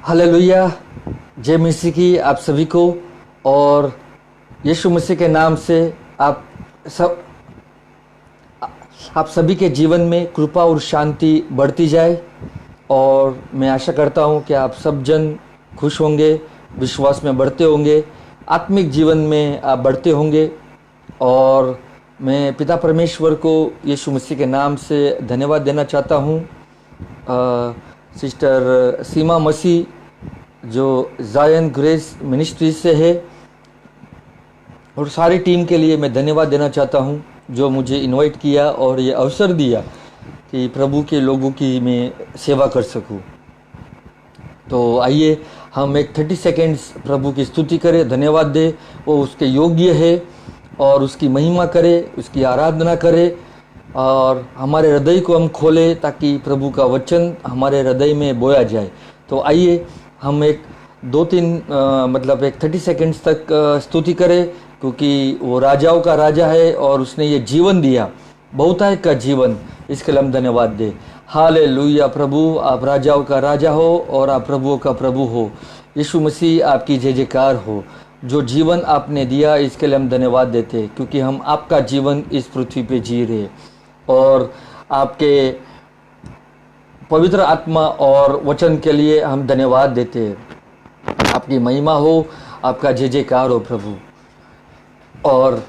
Hallelujah. जय मसीह की आप सभी को। और यीशु मसीह के नाम से आप सभी के जीवन में कृपा और शांति बढ़ती जाए। और मैं आशा करता हूँ कि आप सब जन खुश होंगे, विश्वास में बढ़ते होंगे, आत्मिक जीवन में आप बढ़ते होंगे। और मैं पिता परमेश्वर को यीशु मसीह के नाम से धन्यवाद देना चाहता हूँ। सिस्टर सीमा मसीह जो जायन ग्रेस मिनिस्ट्री से है, और सारी टीम के लिए मैं धन्यवाद देना चाहता हूँ जो मुझे इनवाइट किया और ये अवसर दिया कि प्रभु के लोगों की मैं सेवा कर सकूँ। तो आइए हम एक 30 सेकेंड्स प्रभु की स्तुति करें, धन्यवाद दें। वो उसके योग्य है और उसकी महिमा करें, उसकी आराधना करें और हमारे हृदय को हम खोलें ताकि प्रभु का वचन हमारे हृदय में बोया जाए। तो आइए हम एक 30 सेकेंड्स तक स्तुति करें, क्योंकि वो राजाओं का राजा है और उसने ये जीवन दिया, बहुतायत का जीवन। इसके लिए हम धन्यवाद दें। हालेलुया। प्रभु आप राजाओं का राजा हो और आप प्रभुओं का प्रभु हो। यीशु मसीह आपकी जय जयकार हो। जो जीवन आपने दिया इसके लिए हम धन्यवाद देते, क्योंकि हम आपका जीवन इस पृथ्वी पे जी रहे और आपके पवित्र आत्मा और वचन के लिए हम धन्यवाद देते हैं। आपकी महिमा हो, आपका जय जयकार हो प्रभु। और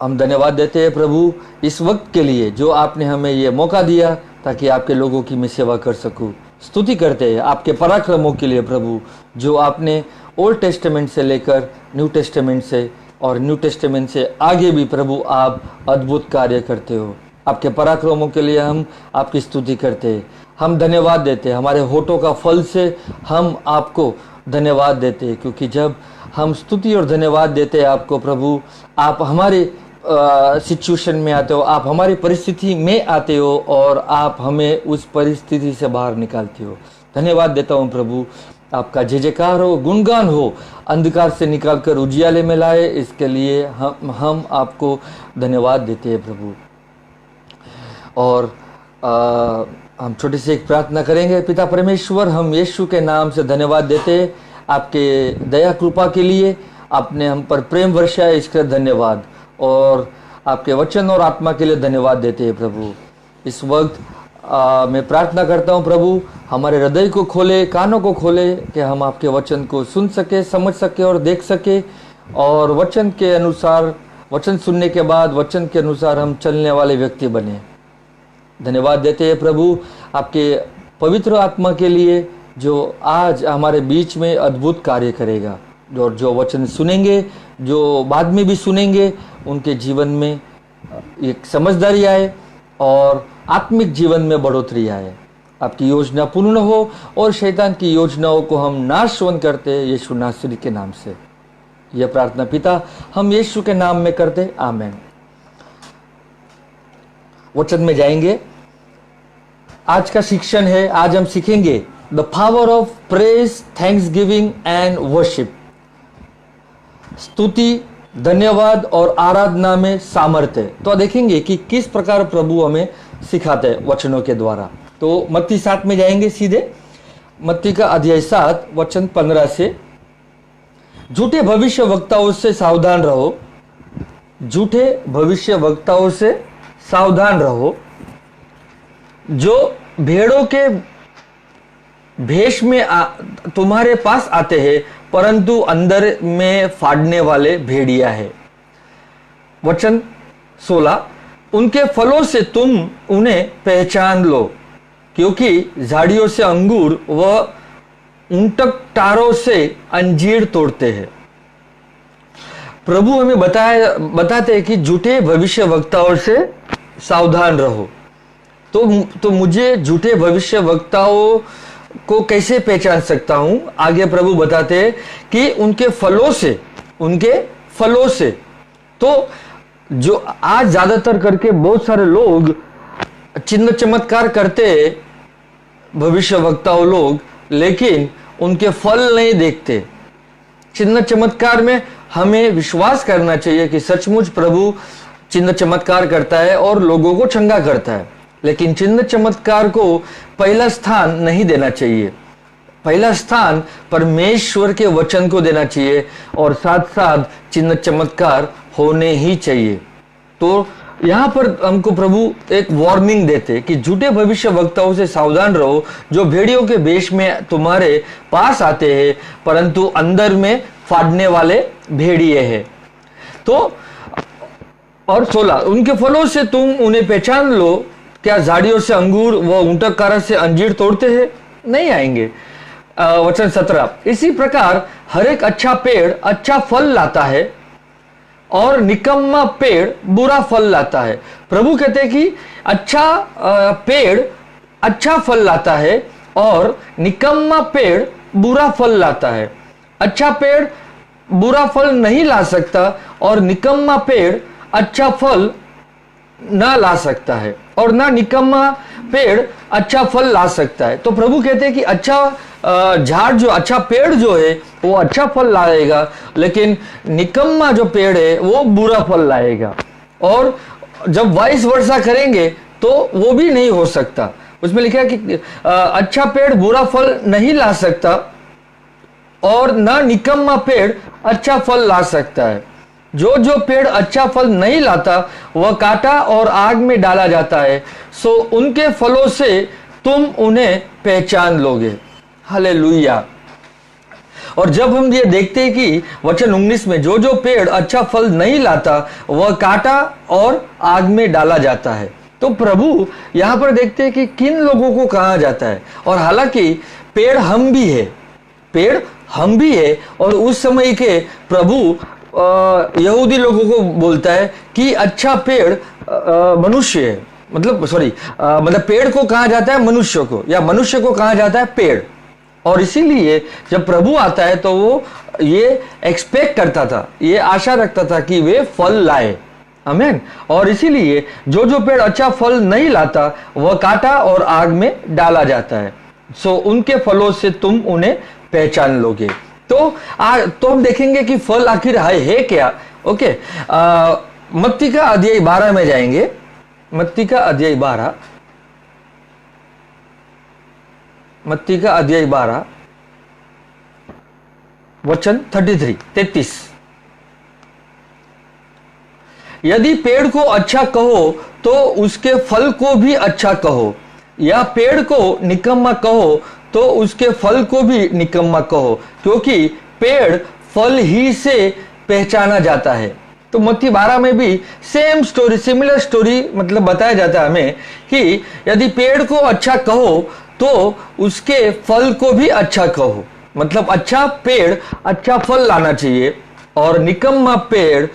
हम धन्यवाद देते हैं प्रभु इस वक्त के लिए जो आपने हमें ये मौका दिया ताकि आपके लोगों की मैं सेवा कर सकूं। स्तुति करते हैं आपके पराक्रमों के लिए प्रभु, जो आपने ओल्ड टेस्टामेंट से लेकर न्यू टेस्टामेंट से और न्यू टेस्टामेंट से आगे भी प्रभु आप अद्भुत कार्य करते हो। आपके पराक्रमों के लिए हम आपकी स्तुति करते हैं, हम धन्यवाद देते हैं। हमारे होठों का फल से हम आपको धन्यवाद देते हैं, क्योंकि जब हम स्तुति और धन्यवाद देते हैं आपको प्रभु, आप हमारे सिचुएशन में आते हो, आप हमारी परिस्थिति में आते हो और आप हमें उस परिस्थिति से बाहर निकालते हो। धन्यवाद देता हूँ प्रभु, आपका जय जयकार हो, गुणगान हो। अंधकार से निकालकर उजियाले में लाए, इसके लिए हम आपको धन्यवाद देते हैं प्रभु। और हम छोटी सी एक प्रार्थना करेंगे। पिता परमेश्वर, हम यीशु के नाम से धन्यवाद देते हैं आपके दया कृपा के लिए। आपने हम पर प्रेम वर्षाया, इसके लिए धन्यवाद। और आपके वचन और आत्मा के लिए धन्यवाद देते हैं प्रभु। इस वक्त मैं प्रार्थना करता हूँ प्रभु, हमारे हृदय को खोले, कानों को खोले कि हम आपके वचन को सुन सके, समझ सके और देख सके, और वचन के अनुसार, वचन सुनने के बाद वचन के अनुसार हम चलने वाले व्यक्ति बने। धन्यवाद देते हैं प्रभु आपके पवित्र आत्मा के लिए, जो आज हमारे बीच में अद्भुत कार्य करेगा। और जो वचन सुनेंगे, जो बाद में भी सुनेंगे, उनके जीवन में एक समझदारी आए और आत्मिक जीवन में बढ़ोतरी आए। आपकी योजना पूर्ण हो और शैतान की योजनाओं को हम नाशवन करते हैं यीशु नासरी के नाम से। यह प्रार्थना पिता हम यीशु के नाम में करते, आमीन। वचन में जाएंगे। आज का शिक्षण है, आज हम सीखेंगे the power of praise, Thanksgiving and worship. स्तुति, धन्यवाद और आराधना में सामर्थ्य। तो देखेंगे कि किस प्रकार प्रभु हमें सिखाते हैं वचनों के द्वारा। तो मत्ती 7 में जाएंगे सीधे। मत्ती का अध्याय 7 वचन 15 से। झूठे भविष्य वक्ताओं से सावधान रहो, झूठे भविष्य वक्ताओं से सावधान रहो, जो भेड़ों के भेष में तुम्हारे पास आते हैं, परंतु अंदर में फाड़ने वाले भेड़िया है। वचन 16, उनके फलों से तुम उन्हें पहचान लो, क्योंकि झाड़ियों से अंगूर व ऊंटक टारों से अंजीर तोड़ते हैं। प्रभु हमें बताते हैं कि झूठे भविष्य वक्ताओं से सावधान रहो। तो मुझे झूठे भविष्य वक्ताओं को कैसे पहचान सकता हूं? आगे प्रभु बताते हैं कि उनके फलों से। तो जो आज ज्यादातर करके बहुत सारे लोग चिन्ह चमत्कार करते हैं, भविष्य वक्ताओं लोग, लेकिन उनके फल नहीं देखते। चिन्ह चमत्कार में हमें विश्वास करना चाहिए कि सचमुच प्रभु चिन्ह चमत्कार करता है और लोगों को चंगा करता है, लेकिन चिन्ह चमत्कार को पहला स्थान नहीं देना चाहिए। पहला स्थान परमेश्वर के वचन को देना चाहिए और साथ साथ चिन्ह चमत्कार होने ही चाहिए। तो यहाँ पर हमको प्रभु एक वार्निंग देते कि झूठे भविष्य वक्ताओं से सावधान रहो, जो भेड़ियों के वेश में तुम्हारे पास आते हैं परंतु अंदर में फाड़ने वाले भेड़िए हैं। तो और 16, उनके फलों से तुम उन्हें पहचान लो, क्या झाड़ियों से अंगूर व ऊंटकारा से अंजीर तोड़ते हैं? नहीं आएंगे। वचन 17, इसी प्रकार हर एक अच्छा पेड़ अच्छा फल लाता है और निकम्मा पेड़ बुरा फल लाता है। प्रभु कहते हैं कि अच्छा पेड़ अच्छा फल लाता है और निकम्मा पेड़ बुरा फल लाता है। अच्छा पेड़ बुरा फल नहीं ला सकता और निकम्मा पेड़ अच्छा फल ना ला सकता है, और ना निकम्मा पेड़ अच्छा फल ला सकता है। तो प्रभु कहते हैं कि अच्छा झाड़ जो अच्छा पेड़ जो है वो अच्छा फल लाएगा, लेकिन निकम्मा जो पेड़ है वो बुरा फल लाएगा। और जब वाइस वर्षा करेंगे तो वो भी नहीं हो सकता। उसमें लिखा है कि अच्छा पेड़ बुरा फल नहीं ला सकता और ना निकम्मा पेड़ अच्छा फल ला सकता है। जो जो पेड़ अच्छा फल नहीं लाता वह काटा और आग में डाला जाता है, सो उनके फलों से तुम उन्हें पहचान लोगे। हालेलुया। और जब हम ये देखते हैं कि वचन 19 में जो जो पेड़ अच्छा फल नहीं लाता वह काटा और आग में डाला जाता है, तो प्रभु यहाँ पर देखते हैं कि किन लोगों को कहा जाता है। और हालांकि पेड़ हम भी है, पेड़ हम भी है, और उस समय के प्रभु यहूदी लोगों को बोलता है कि अच्छा पेड़ मनुष्य है, मतलब पेड़ को कहा जाता है मनुष्य को, या मनुष्य को कहा जाता है पेड़। और इसीलिए जब प्रभु आता है तो वो ये एक्सपेक्ट करता था, ये आशा रखता था कि वे फल लाए। आमीन। और इसीलिए जो जो पेड़ अच्छा फल नहीं लाता वह काटा और आग में डाला जाता है, सो उनके फलों से तुम उन्हें पहचान लोगे। तो हम देखेंगे कि फल आखिर है क्या। ओके, मत्ती का अध्याय 12 में जाएंगे। मत्ती का अध्याय 12, मत्ती का अध्याय 12 वचन 33। यदि पेड़ को अच्छा कहो तो उसके फल को भी अच्छा कहो, या पेड़ को निकम्मा कहो तो उसके फल को भी निकम्मा कहो, क्योंकि पेड़ फल ही से पहचाना जाता है। तो मत्ती 12 में भी सेम स्टोरी, सिमिलर स्टोरी मतलब बताया जाता है हमें कि यदि पेड़ को अच्छा कहो तो उसके फल को भी अच्छा कहो, मतलब अच्छा पेड़ अच्छा फल लाना चाहिए, और निकम्मा पेड़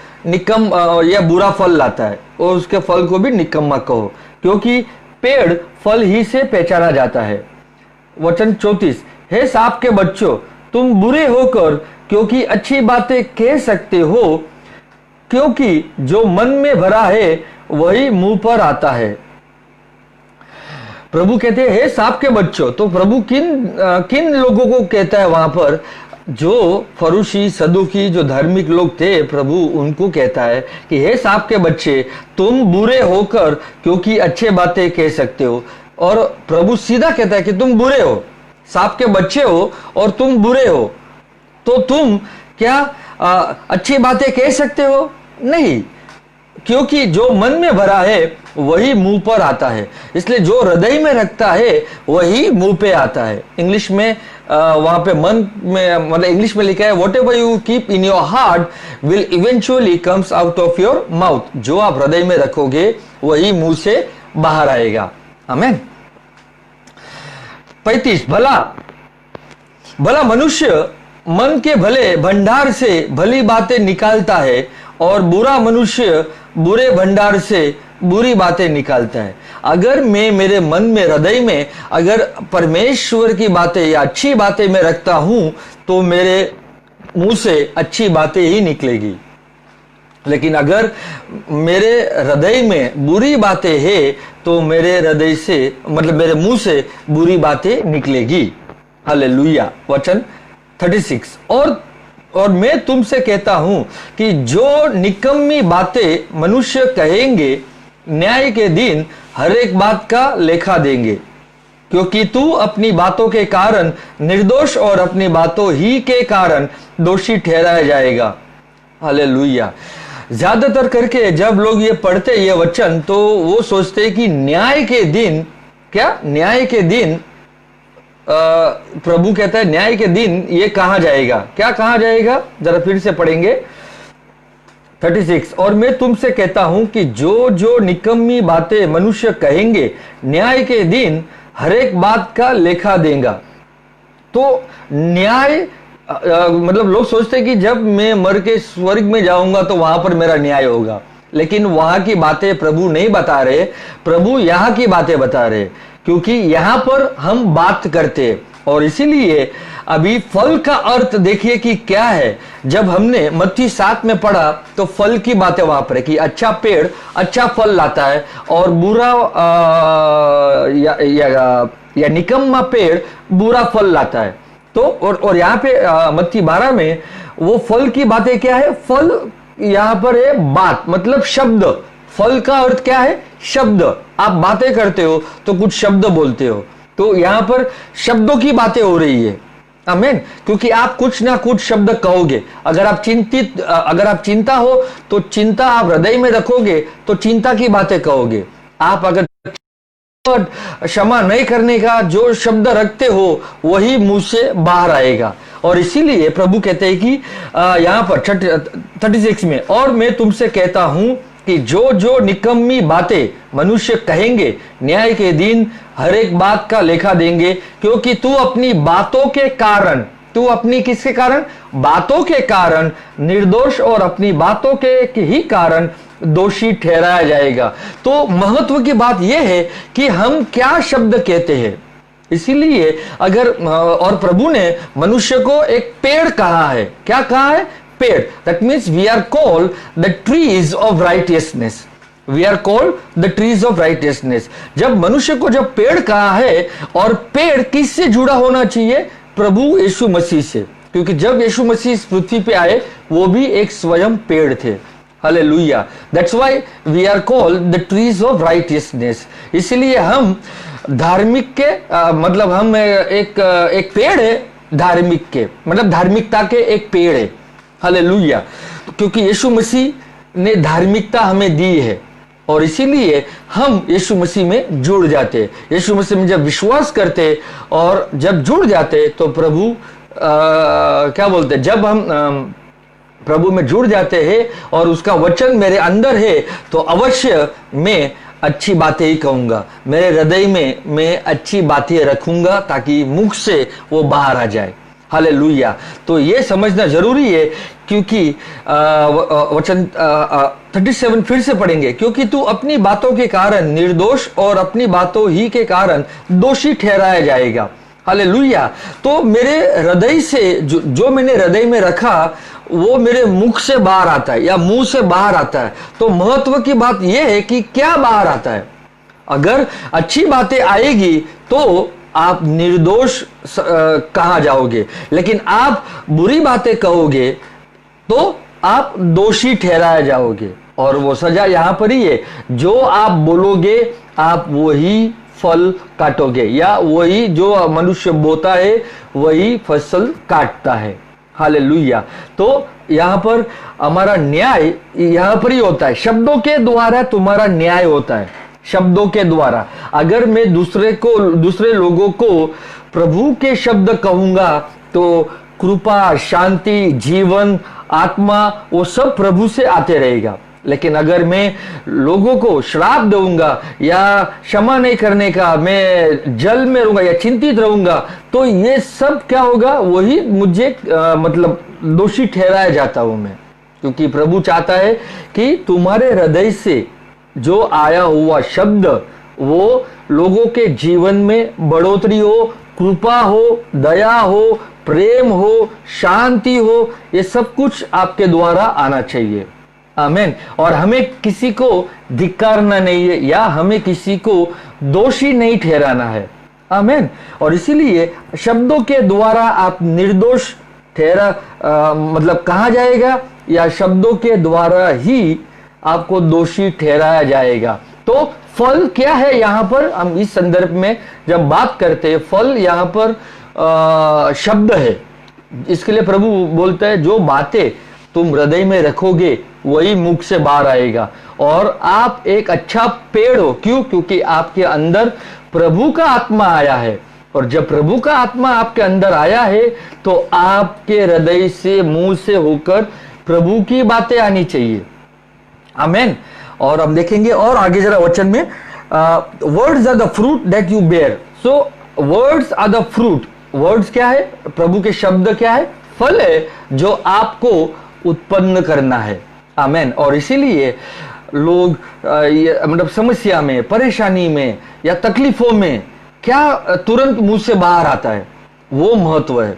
या बुरा फल लाता है और उसके फल को भी निकम्मा कहो, क्योंकि पेड़ फल ही से पहचाना जाता है। वचन 34, हे सांप के बच्चों, तुम बुरे होकर क्योंकि अच्छी बातें कह सकते हो, क्योंकि जो मन में भरा है वही मुंह पर आता है। प्रभु कहते हैं हे सांप के बच्चों। तो प्रभु किन लोगों को कहता है वहां पर? जो फरूशी सदुकी जो धार्मिक लोग थे, प्रभु उनको कहता है कि हे सांप के बच्चे, तुम बुरे होकर क्योंकि अच्छे बातें कह सकते हो। और प्रभु सीधा कहता है कि तुम बुरे हो, सांप के बच्चे हो और तुम बुरे हो, तो तुम क्या अच्छी बातें कह सकते हो? नहीं, क्योंकि जो मन में भरा है वही मुंह पर आता है। इसलिए जो हृदय में रखता है वही मुंह पे आता है। इंग्लिश में वहां पे मन में मतलब इंग्लिश में लिखा है what ever you keep in your heart will eventually comes out of your mouth. जो आप हृदय में रखोगे वही मुंह से बाहर आएगा। आमीन। 35, भला मनुष्य मन के भले भंडार से भली बातें निकालता है और बुरा मनुष्य बुरे भंडार से बुरी बातें निकालता है। अगर मैं मेरे मन में हृदय में अगर परमेश्वर की बातें या अच्छी बातें मैं रखता हूं तो मेरे मुंह से अच्छी बातें ही निकलेगी, लेकिन अगर मेरे हृदय में बुरी बातें हैं तो मेरे हृदय से मतलब मेरे मुंह से बुरी बातें निकलेगी। हालेलुया। वचन 36, और मैं तुमसे कहता हूं कि जो निकम्मी बातें मनुष्य कहेंगे न्याय के दिन हर एक बात का लेखा देंगे। क्योंकि तू अपनी बातों के कारण निर्दोष और अपनी बातों ही के कारण दोषी ठहराया जाएगा। हालेलुया। ज्यादातर करके जब लोग ये पढ़ते ये वचन तो वो सोचते कि न्याय के दिन, क्या न्याय के दिन, प्रभु कहता है न्याय के दिन ये कहा जाएगा। क्या कहा जाएगा, जरा फिर से पढ़ेंगे 36। और मैं तुमसे कहता हूं कि जो जो निकम्मी बातें मनुष्य कहेंगे, न्याय के दिन हर एक बात का लेखा देगा। तो न्याय मतलब लोग सोचते हैं कि जब मैं मर के स्वर्ग में जाऊंगा तो वहां पर मेरा न्याय होगा, लेकिन वहां की बातें प्रभु नहीं बता रहे, प्रभु यहां की बातें बता रहे, क्योंकि यहां पर हम बात करते। और इसीलिए अभी फल का अर्थ देखिए कि क्या है। जब हमने मत्ती 7 में पढ़ा तो फल की बातें वहां पर है कि अच्छा पेड़ अच्छा फल लाता है और बुरा या निकम्मा पेड़ बुरा फल लाता है। तो और यहाँ पे मत्ती 12 में वो फल की बातें क्या है, फल यहाँ पर है बात, मतलब शब्द। फल का अर्थ क्या है, शब्द। आप बातें करते हो तो कुछ शब्द बोलते हो, तो यहां पर शब्दों की बातें हो रही है। आमीन। क्योंकि आप कुछ ना कुछ शब्द कहोगे। अगर आप चिंता हो तो चिंता आप हृदय में रखोगे तो चिंता की बातें कहोगे। आप अगर क्षमा नहीं करने का जो शब्द रखते हो वही मुंह से बाहर आएगा। और इसीलिए प्रभु कहते हैं कि यहां पर 36 में, और मैं तुमसे कहता हूं कि जो जो निकम्मी बातें मनुष्य कहेंगे, न्याय के दिन हर एक बात का लेखा देंगे, क्योंकि तू अपनी बातों के कारण, तू अपनी किसके कारण, बातों के कारण निर्दोष और अपनी बातों के ही कारण दोषी ठहराया जाएगा। तो महत्व की बात यह है कि हम क्या शब्द कहते हैं। इसीलिए अगर और प्रभु ने मनुष्य को एक पेड़ कहा है। क्या कहा है, पेड़। That means we are called the trees of righteousness. We are called the trees of righteousness. जब मनुष्य को जब पेड़ कहा है, और पेड़ किससे जुड़ा होना चाहिए, प्रभु यीशु मसीह से, क्योंकि जब यीशु मसीह इस पृथ्वी पे आए वो भी एक स्वयं पेड़ थे। Hallelujah. That's why we are called the trees of righteousness. इसलिए हम धार्मिक के मतलब हम एक पेड़ है धार्मिक के, मतलब धार्मिकता के एक पेड़ है। हालेलुया। क्योंकि यीशु मसीह ने धार्मिकता हमें दी है और इसीलिए हम यीशु मसीह में जुड़ जाते। यीशु मसीह में जब विश्वास करते और जब जुड़ जाते तो प्रभु क्या बोलते, जब हम प्रभु में जुड़ जाते हैं और उसका वचन मेरे अंदर है तो अवश्य मैं अच्छी बातें ही कहूंगा। मेरे हृदय में मैं अच्छी बातें रखूंगा ताकि मुख से वो बाहर आ जाए। हालेलुया। तो ये समझना जरूरी है, क्योंकि वचन 37 फिर से पढ़ेंगे, क्योंकि तू अपनी बातों के कारण निर्दोष और अपनी बातों ही के कारण दोषी ठहराया जाएगा। हालेलुया। तो मेरे हृदय से जो मैंने हृदय में रखा वो मेरे मुख से बाहर आता है या मुंह से बाहर आता है। तो महत्व की बात यह है कि क्या बाहर आता है। अगर अच्छी बातें आएगी तो आप निर्दोष कहा जाओगे, लेकिन आप बुरी बातें कहोगे तो आप दोषी ठहराया जाओगे। और वो सजा यहां पर ही है, जो आप बोलोगे आप वही फल काटोगे, या वही जो मनुष्य बोता है वही फसल काटता है। हालेलुया। तो यहां पर हमारा न्याय यहां पर ही होता है, शब्दों के द्वारा तुम्हारा न्याय होता है। शब्दों के द्वारा अगर मैं दूसरे लोगों को प्रभु के शब्द कहूंगा तो कृपा, शांति, जीवन, आत्मा वो सब प्रभु से आते रहेगा। लेकिन अगर मैं लोगों को श्राप दूंगा या क्षमा नहीं करने का, मैं जल में रहूंगा या चिंतित रहूंगा, तो ये सब क्या होगा, वही मुझे मतलब दोषी ठहराया जाता हूं मैं। क्योंकि प्रभु चाहता है कि तुम्हारे हृदय से जो आया हुआ शब्द वो लोगों के जीवन में बढ़ोतरी हो, कृपा हो, दया हो, प्रेम हो, शांति हो, ये सब कुछ आपके द्वारा आना चाहिए। आमीन। और हमें किसी को धिक्कारना नहीं है या हमें किसी को दोषी नहीं ठहराना है। आमीन। और इसीलिए शब्दों के द्वारा आप निर्दोष मतलब कहा जाएगा या शब्दों के द्वारा ही आपको दोषी ठहराया जाएगा। तो फल क्या है यहाँ पर, हम इस संदर्भ में जब बात करते हैं, फल यहाँ पर शब्द है। इसके लिए प्रभु बोलता है जो बातें तुम हृदय में रखोगे वही मुख से बाहर आएगा, और आप एक अच्छा पेड़ हो। क्यों? क्योंकि आपके अंदर प्रभु का आत्मा आया है, और जब प्रभु का आत्मा आपके अंदर आया है तो आपके हृदय से, मुंह से होकर प्रभु की बातें आनी चाहिए। आमेन। और हम देखेंगे और आगे जरा वचन में, words are the fruit that you bear. So words are the fruit. Words क्या है? प्रभु के शब्द क्या है? फल है जो आपको उत्पन्न करना है। आमेन। और इसीलिए लोग मतलब समस्या में, परेशानी में या तकलीफों में क्या तुरंत मुंह से बाहर आता है, वो महत्व है।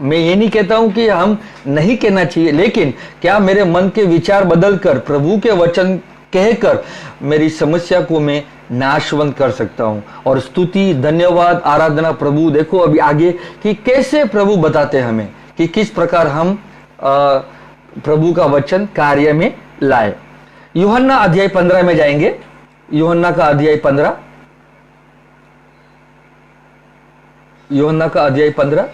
मैं ये नहीं कहता हूं कि हम नहीं कहना चाहिए, लेकिन क्या मेरे मन के विचार बदलकर प्रभु के वचन कहकर मेरी समस्या को मैं नाशवंत कर सकता हूं। और स्तुति, धन्यवाद, आराधना प्रभु, देखो अभी आगे कि कैसे प्रभु बताते हैं हमें कि किस प्रकार हम प्रभु का वचन कार्य में लाए। यूहन्ना अध्याय 15 में जाएंगे। यूहन्ना का अध्याय 15, यूहन्ना का अध्याय 15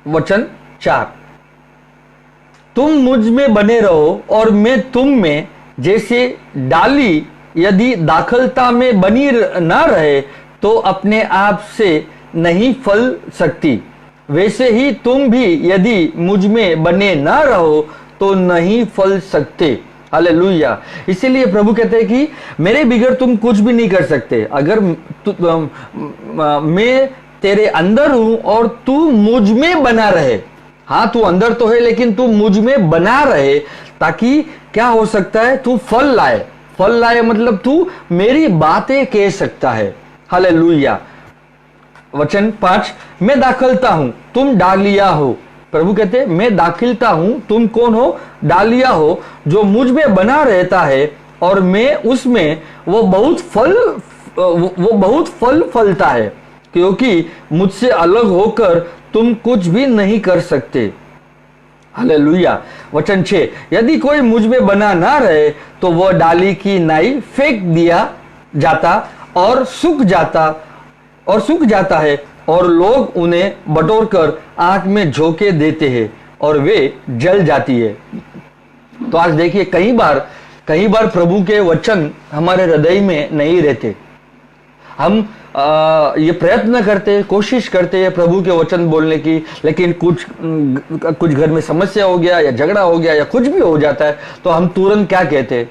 वचन 4। तुम मुझ में बने रहो और मैं तुम में, जैसे डाली यदि दाखलता में बनी ना रहे तो अपने आप से नहीं फल सकती, वैसे ही तुम भी यदि मुझ में बने ना रहो तो नहीं फल सकते। हालेलुया। इसीलिए प्रभु कहते हैं कि मेरे बिगड़ तुम कुछ भी नहीं कर सकते। अगर मैं तेरे अंदर हूं और तू मुझ में बना रहे। हाँ, तू अंदर तो है लेकिन तू मुझ में बना रहे, ताकि क्या हो सकता है? तू फल लाए। फल लाए मतलब तू मेरी बातें कह सकता है। हालेलुया। वचन 5, मैं दाखलता हूं, तुम डालिया हो। प्रभु कहते हैं मैं दाखिलता हूं, तुम कौन हो? डालिया हो। जो मुझ में बना रहता है और मैं उसमें, वो बहुत फल फलता है, क्योंकि मुझसे अलग होकर तुम कुछ भी नहीं कर सकते। हालेलुया। वचन 6, यदि कोई मुझ में बना ना रहे तो वह डाली की नाई फेंक दिया जाता और सूख जाता है, और लोग उन्हें बटोरकर आग में झोंके देते हैं और वे जल जाती है। तो आज देखिए, कई बार प्रभु के वचन हमारे हृदय में नहीं रहते। हम ये प्रयत्न करते हैं, कोशिश करते हैं प्रभु के वचन बोलने की, लेकिन कुछ घर में समस्या हो गया या झगड़ा हो गया या कुछ भी हो जाता है तो हम तुरंत क्या कहते हैं।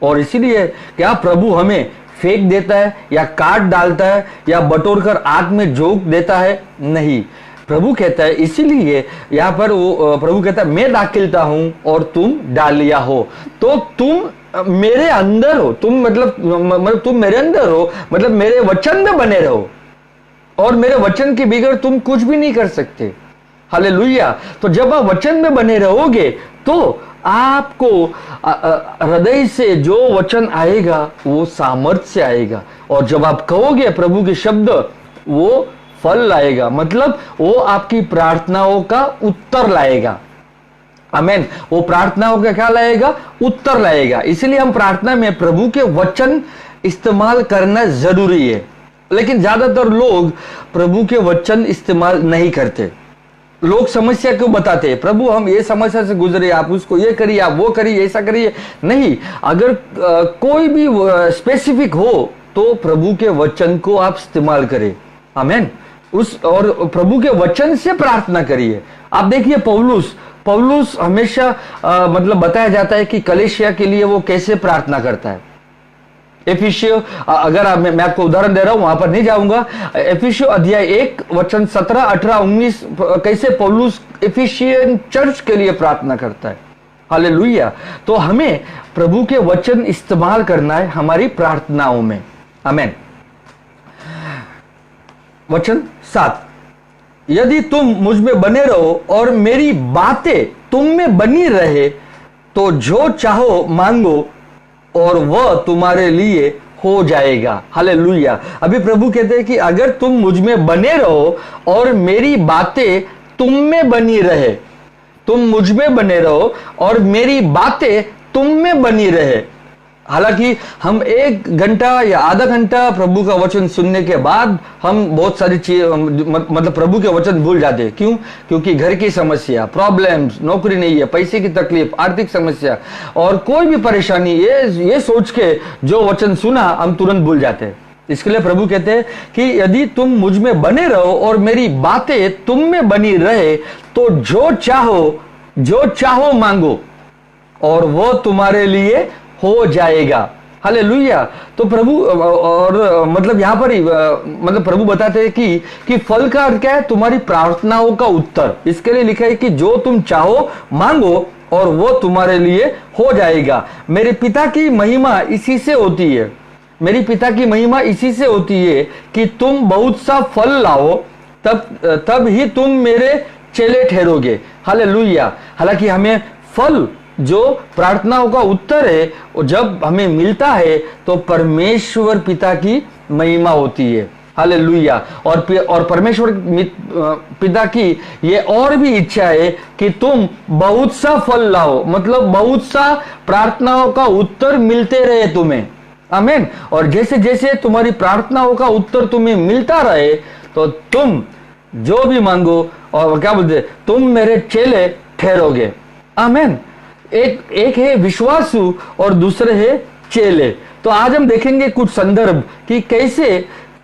और इसीलिए क्या प्रभु हमें फेंक देता है या काट डालता है या बटोर कर आग में झोंक देता है? नहीं। प्रभु कहता है, इसीलिए यहाँ पर वो प्रभु कहता है मैं दाखिलता हूं और तुम डालिया हो। तो तुम मेरे अंदर हो, तुम मतलब तुम मेरे अंदर हो, मतलब मेरे वचन में बने रहो, और मेरे वचन के बिगड़ तुम कुछ भी नहीं कर सकते। हालेलुया। तो जब आप वचन में बने रहोगे तो आपको हृदय से जो वचन आएगा वो सामर्थ्य से आएगा, और जब आप कहोगे प्रभु के शब्द, वो फल लाएगा। मतलब वो आपकी प्रार्थनाओं का उत्तर लाएगा। आमेन। वो प्रार्थनाओं का क्या लाएगा? उत्तर लाएगा। इसलिए हम प्रार्थना में प्रभु के वचन इस्तेमाल करना जरूरी है, लेकिन ज्यादातर लोग प्रभु के वचन इस्तेमाल नहीं करते। लोग समस्या क्यों बताते हैं? प्रभु हम ये समस्या से गुजरे, आप उसको ये करिए, आप वो करिए, ऐसा करिए। नहीं, अगर कोई भी स्पेसिफिक हो तो प्रभु के वचन को आप इस्तेमाल करें। आमेन। और प्रभु के वचन से प्रार्थना करिए। आप देखिए पौलुस हमेशा मतलब बताया जाता है कि कलीसिया के लिए वो कैसे प्रार्थना करता है। एफिसियों, अगर मैं आपको उदाहरण दे रहा हूं, वहां पर नहीं जाऊंगा। एफिसियों अध्याय 1 वचन 17, 18, 19 कैसे पौलुस एफिसियन चर्च के लिए प्रार्थना करता है। हालेलुया। तो हमें प्रभु के वचन इस्तेमाल करना है हमारी प्रार्थनाओं में। आमेन। वचन 7, यदि तुम मुझ में बने रहो और मेरी बातें तुम में बनी रहे तो जो चाहो मांगो और वह तुम्हारे लिए हो जाएगा। हालेलुया। अभी प्रभु कहते हैं कि अगर तुम मुझ में बने रहो और मेरी बातें तुम में बनी रहे, तुम मुझ में बने रहो और मेरी बातें तुम में बनी रहे। हालांकि हम 1 घंटा या आधा घंटा प्रभु का वचन सुनने के बाद हम बहुत सारी चीज मतलब प्रभु के वचन भूल जाते हैं। क्यों? क्योंकि घर की समस्या, प्रॉब्लम्स, नौकरी नहीं है, पैसे की तकलीफ, आर्थिक समस्या और कोई भी परेशानी, ये सोच के जो वचन सुना हम तुरंत भूल जाते हैं। इसके लिए प्रभु कहते हैं कि यदि तुम मुझ में बने रहो और मेरी बातें तुम में बनी रहे तो जो चाहो मांगो और वो तुम्हारे लिए हो जाएगा। हालेलुया। तो प्रभु और मतलब यहां पर ही मतलब प्रभु बताते हैं कि फल का अर्थ क्या है? तुम्हारी प्रार्थनाओं का उत्तर। इसके लिए लिखा है कि जो तुम चाहो मांगो और वो तुम्हारे लिए हो जाएगा। मेरे पिता की महिमा इसी से होती है। मेरी पिता की महिमा इसी से होती है कि तुम बहुत सा फल लाओ, तब ही तुम मेरे चेले ठहरोगे। हालेलुया। हालांकि हमें फल जो प्रार्थनाओं का उत्तर है जब हमें मिलता है तो परमेश्वर पिता की महिमा होती है। हालेलुया। और परमेश्वर पिता की ये और भी इच्छा है कि तुम बहुत सा फल लाओ, मतलब बहुत सा प्रार्थनाओं का उत्तर मिलते रहे तुम्हें। आमीन। और जैसे जैसे तुम्हारी प्रार्थनाओं का उत्तर तुम्हें मिलता रहे तो तुम जो भी मांगो और क्या बोलते, तुम मेरे चेले ठहरोगे। आमीन। एक है विश्वासु और दूसरे है चेले। तो आज हम देखेंगे कुछ संदर्भ कि कैसे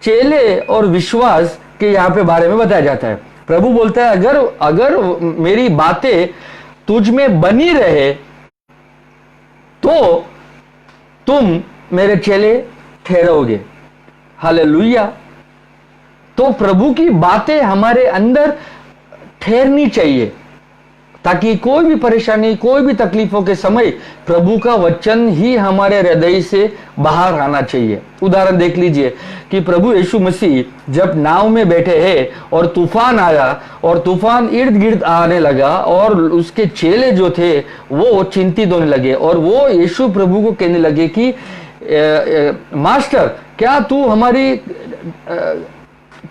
चेले और विश्वास के यहाँ पे बारे में बताया जाता है। प्रभु बोलता है अगर मेरी बातें तुझ में बनी रहे तो तुम मेरे चेले ठहरोगे। हालेलुया। तो प्रभु की बातें हमारे अंदर ठहरनी चाहिए ताकि कोई भी परेशानी, कोई भी तकलीफों के समय प्रभु का वचन ही हमारे हृदय से बाहर आना चाहिए। उदाहरण देख लीजिए कि प्रभु यीशु मसीह जब नाव में बैठे हैं और तूफान आया और तूफान इर्द गिर्द आने लगा और उसके चेले जो थे वो चिंतित होने लगे और वो यीशु प्रभु को कहने लगे कि मास्टर, क्या तू हमारी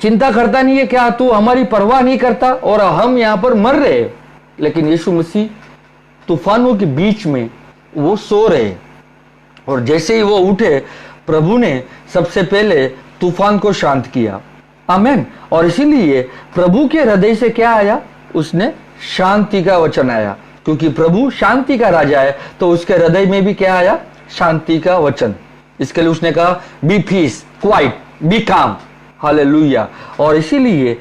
चिंता करता नहीं है? क्या तू हमारी परवाह नहीं करता? और हम यहाँ पर मर रहे। लेकिन यीशु मसीह तूफानों के बीच में वो सो रहे और जैसे ही वो उठे प्रभु ने सबसे पहले तूफान को शांत किया। आमीन। और इसीलिए प्रभु के हृदय से क्या आया? उसने शांति का वचन आया। क्योंकि प्रभु शांति का राजा है तो उसके हृदय में भी क्या आया? शांति का वचन। इसके लिए उसने कहा बी पीस, क्वाइट, बी काम। हालेलुया। और इसीलिए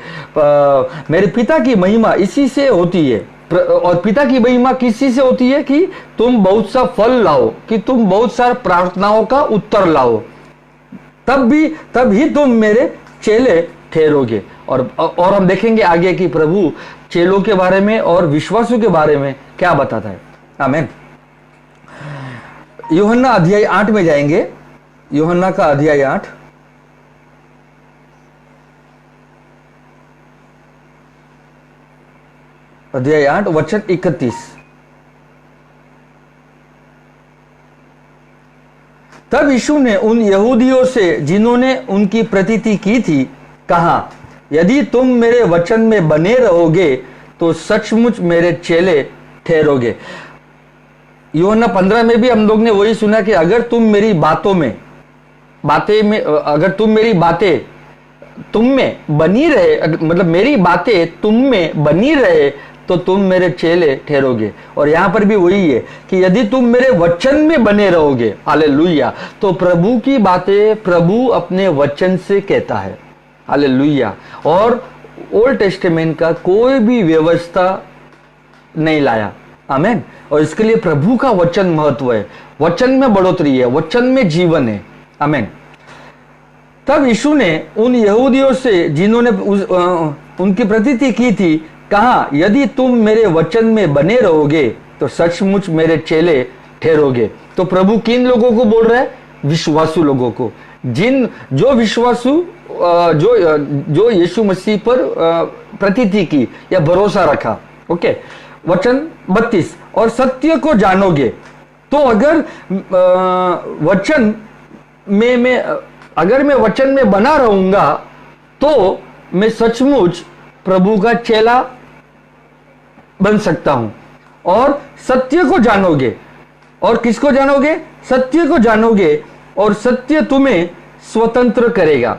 मेरे पिता की महिमा इसी से होती है। और पिता की महिमा किसी से होती है कि तुम बहुत सा फल लाओ, कि तुम बहुत सारे प्रार्थनाओं का उत्तर लाओ, तब ही तुम मेरे चेले ठहरोगे। और हम देखेंगे आगे कि प्रभु चेलों के बारे में और विश्वासों के बारे में क्या बताता है। आमीन। यूहन्ना अध्याय 8 में जाएंगे। यूहन्ना का अध्याय 8, अध्याय 8 वचन 31। तब यीशु ने उन यहूदियों से जिन्होंने उनकी प्रतीति की थी कहा, यदि तुम मेरे वचन में बने रहोगे तो सचमुच मेरे चेले ठहरोगे। यूहन्ना 15 में भी हम लोग ने वही सुना कि अगर तुम मेरी अगर तुम मेरी बातें तुम में बनी रहे, मतलब मेरी बातें तुम में बनी रहे तो तुम मेरे चेले ठहरोगे। और यहां पर भी वही है कि यदि तुम मेरे वचन में बने रहोगे। हालेलुया। तो प्रभु की बातें प्रभु अपने वचन से कहता है। हालेलुया। और ओल्ड टेस्टामेंट का कोई भी व्यवस्था नहीं लाया। आमीन। और इसके लिए प्रभु का वचन महत्व है। वचन में बढ़ोतरी है, वचन में जीवन है। आमीन। तब यीशु ने उन यहूदियों से जिन्होंने उनकी प्रतीति की थी कहा, यदि तुम मेरे वचन में बने रहोगे तो सचमुच मेरे चेले ठहरोगे। तो प्रभु किन लोगों को बोल रहा है? विश्वासु लोगों को, जो विश्वासु जो यीशु मसीह पर प्रतीति की या भरोसा रखा। ओके। वचन 32, और सत्य को जानोगे। तो अगर मैं वचन में बना रहूंगा तो मैं सचमुच प्रभु का चेला बन सकता हूं। और सत्य को जानोगे, और किसको जानोगे? सत्य को जानोगे और सत्य तुम्हें स्वतंत्र करेगा।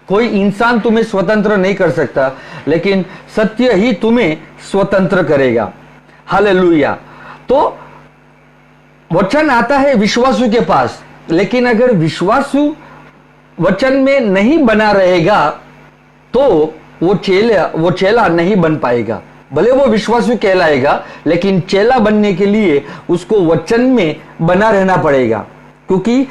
कोई इंसान तुम्हें स्वतंत्र नहीं कर सकता, लेकिन सत्य ही तुम्हें स्वतंत्र करेगा। हालेलुया। तो वचन आता है विश्वासु के पास, लेकिन अगर विश्वासु वचन में नहीं बना रहेगा तो वो चेला नहीं बन पाएगा। भले वो विश्वासु कहलाएगा, लेकिन चेला बनने के लिए उसको वचन में बना रहना पड़ेगा, क्योंकि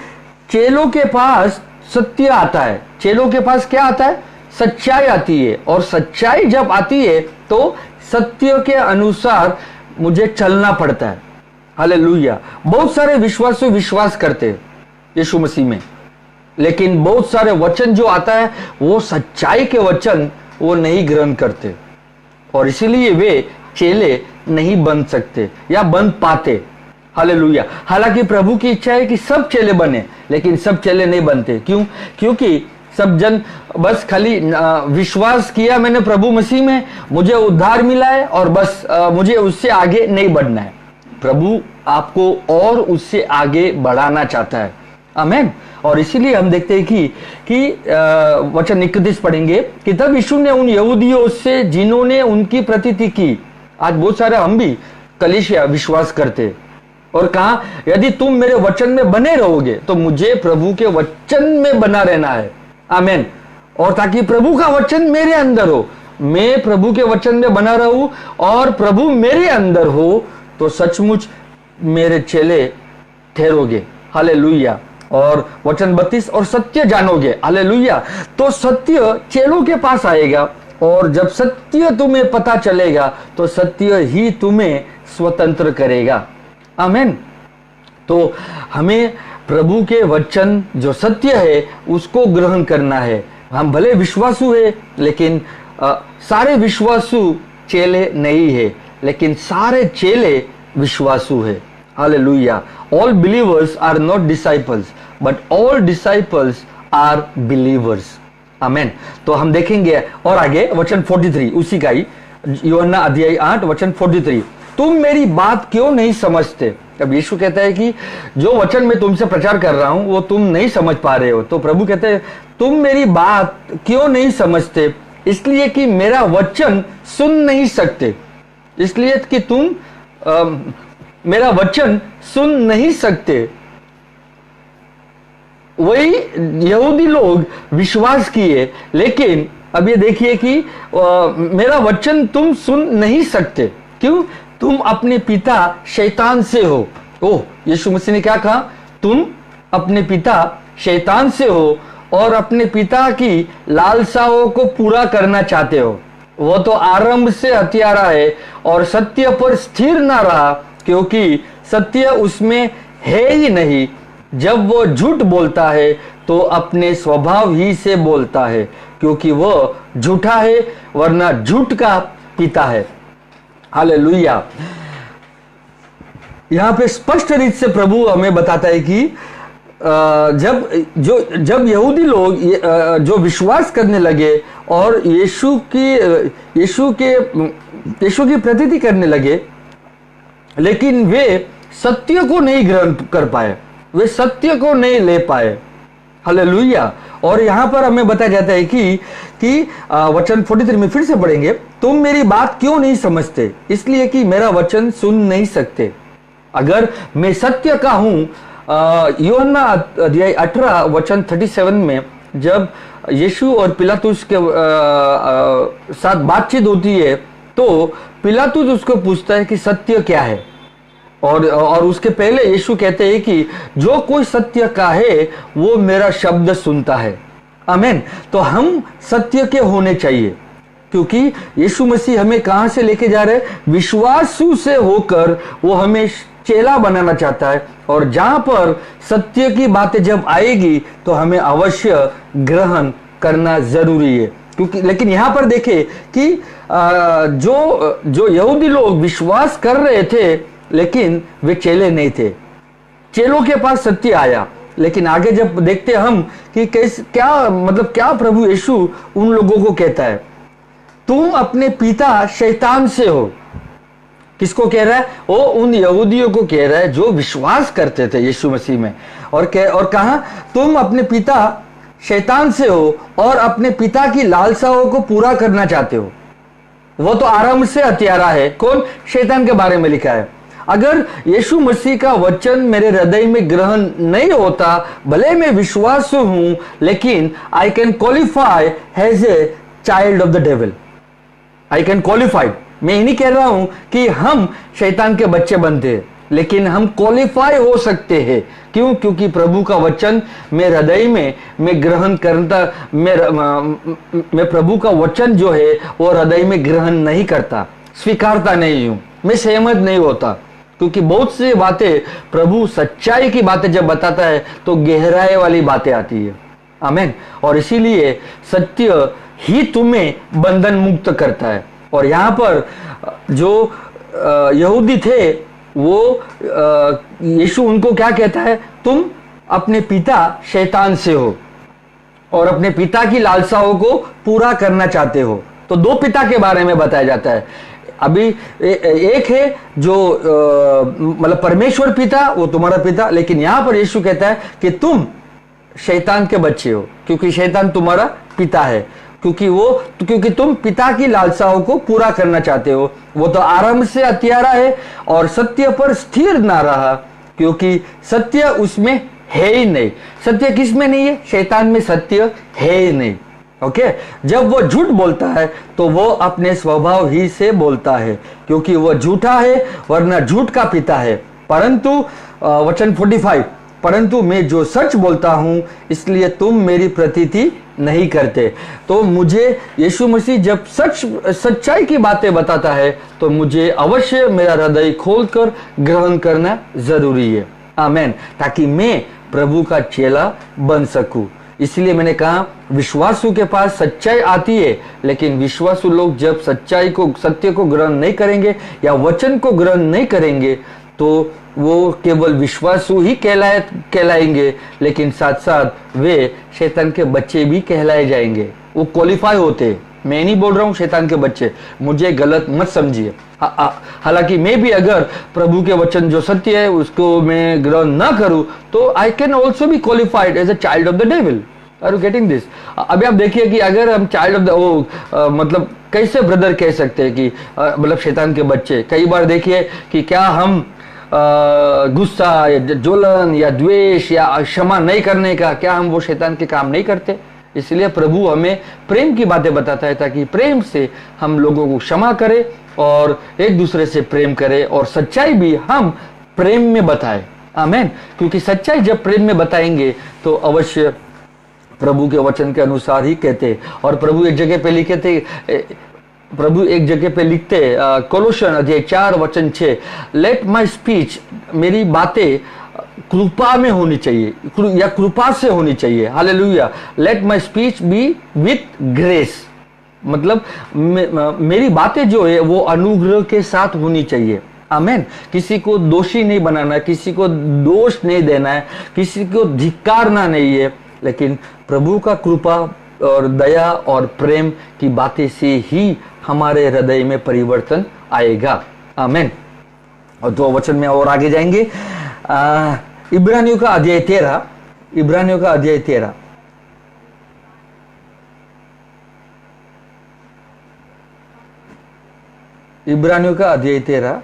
चेलों के पास सत्य आता है। चेलों के पास क्या आता है? सच्चाई आती है, और सच्चाई जब आती है तो सत्य के अनुसार मुझे चलना पड़ता है। हालेलुया। बहुत सारे विश्वासु विश्वास करते हैं यीशु मसीह में, लेकिन बहुत सारे वचन जो आता है वो सच्चाई के वचन वो नहीं ग्रहण करते, और इसीलिए वे चेले नहीं बन सकते या बन पाते। हालेलुया। हालांकि प्रभु की इच्छा है कि सब चेले बने, लेकिन सब चेले नहीं बनते। क्यों? क्योंकि सब जन बस खाली विश्वास किया मैंने प्रभु मसीह में, मुझे उद्धार मिला है, और बस मुझे उससे आगे नहीं बढ़ना है। प्रभु आपको और उससे आगे बढ़ाना चाहता है। आमीन। और इसीलिए हम देखते हैं कि वचन 31 पढ़ेंगे कि तब यीशु ने उन यहूदियों से जिन्होंने उनकी प्रतीति की, आज बहुत सारे हम भी कलीसिया विश्वास करते, और कहा यदि तुम मेरे वचन में बने रहोगे तो मुझे प्रभु के वचन में बना रहना है। आमीन। और ताकि प्रभु का वचन मेरे अंदर हो, मैं प्रभु के वचन में बना रहूं और प्रभु मेरे अंदर हो, तो सचमुच मेरे चेले ठहरोगे। हालेलुया। और वचन 32, और सत्य जानोगे। हालेलुया। तो सत्य चेलों के पास आएगा, और जब सत्य तुम्हें पता चलेगा तो सत्य ही तुम्हें स्वतंत्र करेगा। आमीन। तो हमें प्रभु के वचन जो सत्य है उसको ग्रहण करना है। हम भले विश्वासु है, लेकिन सारे विश्वासु चेले नहीं है, लेकिन सारे चेले विश्वासु है। Hallelujah. All believers are not disciples, but all disciples are believers. आमीन। तो हम देखेंगे और आगे वचन 43 उसी का ही, यूहन्ना अध्याय 8 वचन 43, तुम मेरी बात क्यों नहीं समझते? अब यीशु कहता है कि जो वचन मैं तुमसे प्रचार कर रहा हूं वो तुम नहीं समझ पा रहे हो। तो प्रभु कहते हैं तुम मेरी बात क्यों नहीं समझते? इसलिए कि मेरा वचन सुन नहीं सकते। इसलिए कि तुम मेरा वचन सुन नहीं सकते। वही यहूदी लोग विश्वास किए, लेकिन अब ये देखिए कि मेरा वचन तुम सुन नहीं सकते। क्यों? तुम अपने पिता शैतान से हो। ओह, यीशु मसीह ने क्या कहा? तुम अपने पिता शैतान से हो और अपने पिता की लालसाओं को पूरा करना चाहते हो। वो तो आरंभ से हत्यारा है और सत्य पर स्थिर ना रहा, क्योंकि सत्य उसमें है ही नहीं। जब वो झूठ बोलता है तो अपने स्वभाव ही से बोलता है, क्योंकि वो झूठा है, वरना झूठ का पिता है। हालेलुया। यहां पे स्पष्ट रीत से प्रभु हमें बताता है कि जब यहूदी लोग जो विश्वास करने लगे और यीशु की प्रतीति करने लगे, लेकिन वे सत्य को नहीं ग्रहण कर पाए, वे सत्य को नहीं ले पाए। हालेलुया। और यहां पर हमें बताया जाता है कि वचन 43 में फिर से पढ़ेंगे, तुम मेरी बात क्यों नहीं समझते? इसलिए कि मेरा वचन सुन नहीं सकते। अगर मैं सत्य का हूं, यूहन्ना अध्याय 18 वचन 37 में जब यीशु और पिलातुस के साथ बातचीत होती है, तो पिलातुस उसको पूछता है कि सत्य क्या है, और उसके पहले यीशु कहते हैं कि जो कोई सत्य का है वो मेरा शब्द सुनता है। आमीन। तो हम सत्य के होने चाहिए, क्योंकि यीशु मसीह हमें कहां से लेके जा रहे हैं? विश्वासु से होकर वो हमें चेला बनाना चाहता है, और जहां पर सत्य की बातें जब आएगी तो हमें अवश्य ग्रहण करना जरूरी है। क्योंकि लेकिन यहां पर देखे कि जो यहूदी लोग विश्वास कर रहे थे, लेकिन वे चेले नहीं थे। चेलों के पास सत्य आया, लेकिन आगे जब देखते हम कि क्या प्रभु यीशु उन लोगों को कहता है, तुम अपने पिता शैतान से हो। किसको कह रहा है? वो उन यहूदियों को कह रहा है जो विश्वास करते थे यीशु मसीह में। और कहा, तुम अपने पिता शैतान से हो और अपने पिता की लालसाओं को पूरा करना चाहते हो। वो तो आरंभ से हत्यारा है। कौन? शैतान के बारे में लिखा है। अगर यीशु मसीह का वचन मेरे हृदय में ग्रहण नहीं होता, भले मैं विश्वासु हूं, लेकिन I can qualify as a child of the devil. I can qualified. मैं ये नहीं कह रहा हूं कि हम शैतान के बच्चे बनते हैं, लेकिन हम क्वालिफाई हो सकते हैं। क्यों? क्योंकि प्रभु का वचन मेरे हृदय में मैं ग्रहण करता, मैं प्रभु का वचन जो है वो हृदय में ग्रहण नहीं करता, स्वीकारता नहीं हूं, मैं सहमत नहीं होता। क्योंकि बहुत सी बातें, प्रभु सच्चाई की बातें जब बताता है तो गहराई वाली बातें आती है। आमीन। और इसीलिए सत्य ही तुम्हें बंधन मुक्त करता है। और यहां पर जो यहूदी थे, वो यीशु उनको क्या कहता है? तुम अपने पिता शैतान से हो और अपने पिता की लालसाओं को पूरा करना चाहते हो। तो दो पिता के बारे में बताया जाता है। अभी एक है जो मतलब परमेश्वर पिता, वो तुम्हारा पिता, लेकिन यहां पर यीशु कहता है कि तुम शैतान के बच्चे हो, क्योंकि शैतान तुम्हारा पिता है, क्योंकि तुम पिता की लालसाओं को पूरा करना चाहते हो। वो तो आरंभ से हत्यारा है और सत्य पर स्थिर ना रहा, क्योंकि सत्य उसमें है ही नहीं। सत्य किस में नहीं है? शैतान में सत्य है ही नहीं। ओके। जब वो झूठ बोलता है तो वो अपने स्वभाव ही से बोलता है, क्योंकि वो झूठा है, वरना झूठ का पिता है। परंतु वचन 45, परंतु मैं जो सच बोलता हूं, इसलिए तुम मेरी प्रतीति नहीं करते। तो मुझे यीशु मसीह जब सच्चाई की बातें बताता है तो मुझे अवश्य मेरा हृदय खोलकर ग्रहण करना जरूरी है। आमीन। ताकि मैं प्रभु का चेला बन सकूं। इसलिए मैंने कहा, विश्वासु के पास सच्चाई आती है, लेकिन विश्वासु लोग जब सच्चाई को, सत्य को ग्रहण नहीं करेंगे या वचन को ग्रहण नहीं करेंगे, तो वो केवल विश्वासु ही कहलाएंगे, लेकिन साथ साथ वे शैतान के बच्चे भी कहलाए जाएंगे। वो क्वालिफाई होते। मैं नहीं बोल रहा हूं शैतान के बच्चे, मुझे गलत मत समझिए। हालांकि मैं भी अगर प्रभु के वचन जो सत्य है उसको मैं ग्रहण ना करूं, तो I can also be qualified as a child of the devil. Are you getting this? अभी आप देखिए कि अगर हम चाइल्ड ऑफ द मतलब कैसे ब्रदर कह सकते हैं कि मतलब शैतान के बच्चे? कई बार देखिए कि क्या हम गुस्सा या ज्वलन या द्वेष या क्षमा नहीं करने का, क्या हम वो शैतान के काम नहीं करते? इसलिए प्रभु हमें प्रेम की बातें बताता है, ताकि प्रेम से हम लोगों को क्षमा करें और एक दूसरे से प्रेम करें, और सच्चाई भी हम प्रेम में बताएं। आमीन। क्योंकि सच्चाई जब प्रेम में बताएंगे तो अवश्य प्रभु के वचन के अनुसार ही कहते। और प्रभु एक जगह पे लिखते कोलोशन अध्याय 4 वचन 6, लेट माई स्पीच, मेरी बातें कृपा में होनी चाहिए या कृपा से होनी चाहिए। Hallelujah. Let my speech B with grace, मतलब मेरी बातें जो है वो अनुग्रह के साथ होनी चाहिए। आमीन। किसी को दोषी नहीं बनाना, किसी को दोष नहीं देना है, किसी को धिक्कारना नहीं है, लेकिन प्रभु का कृपा और दया और प्रेम की बातें से ही हमारे हृदय में परिवर्तन आएगा। आमीन। और दो वचन में और आगे जाएंगे। इब्रानियों का अध्याय 13, इब्रानियों का अध्याय 13, इब्रानियों का अध्याय 13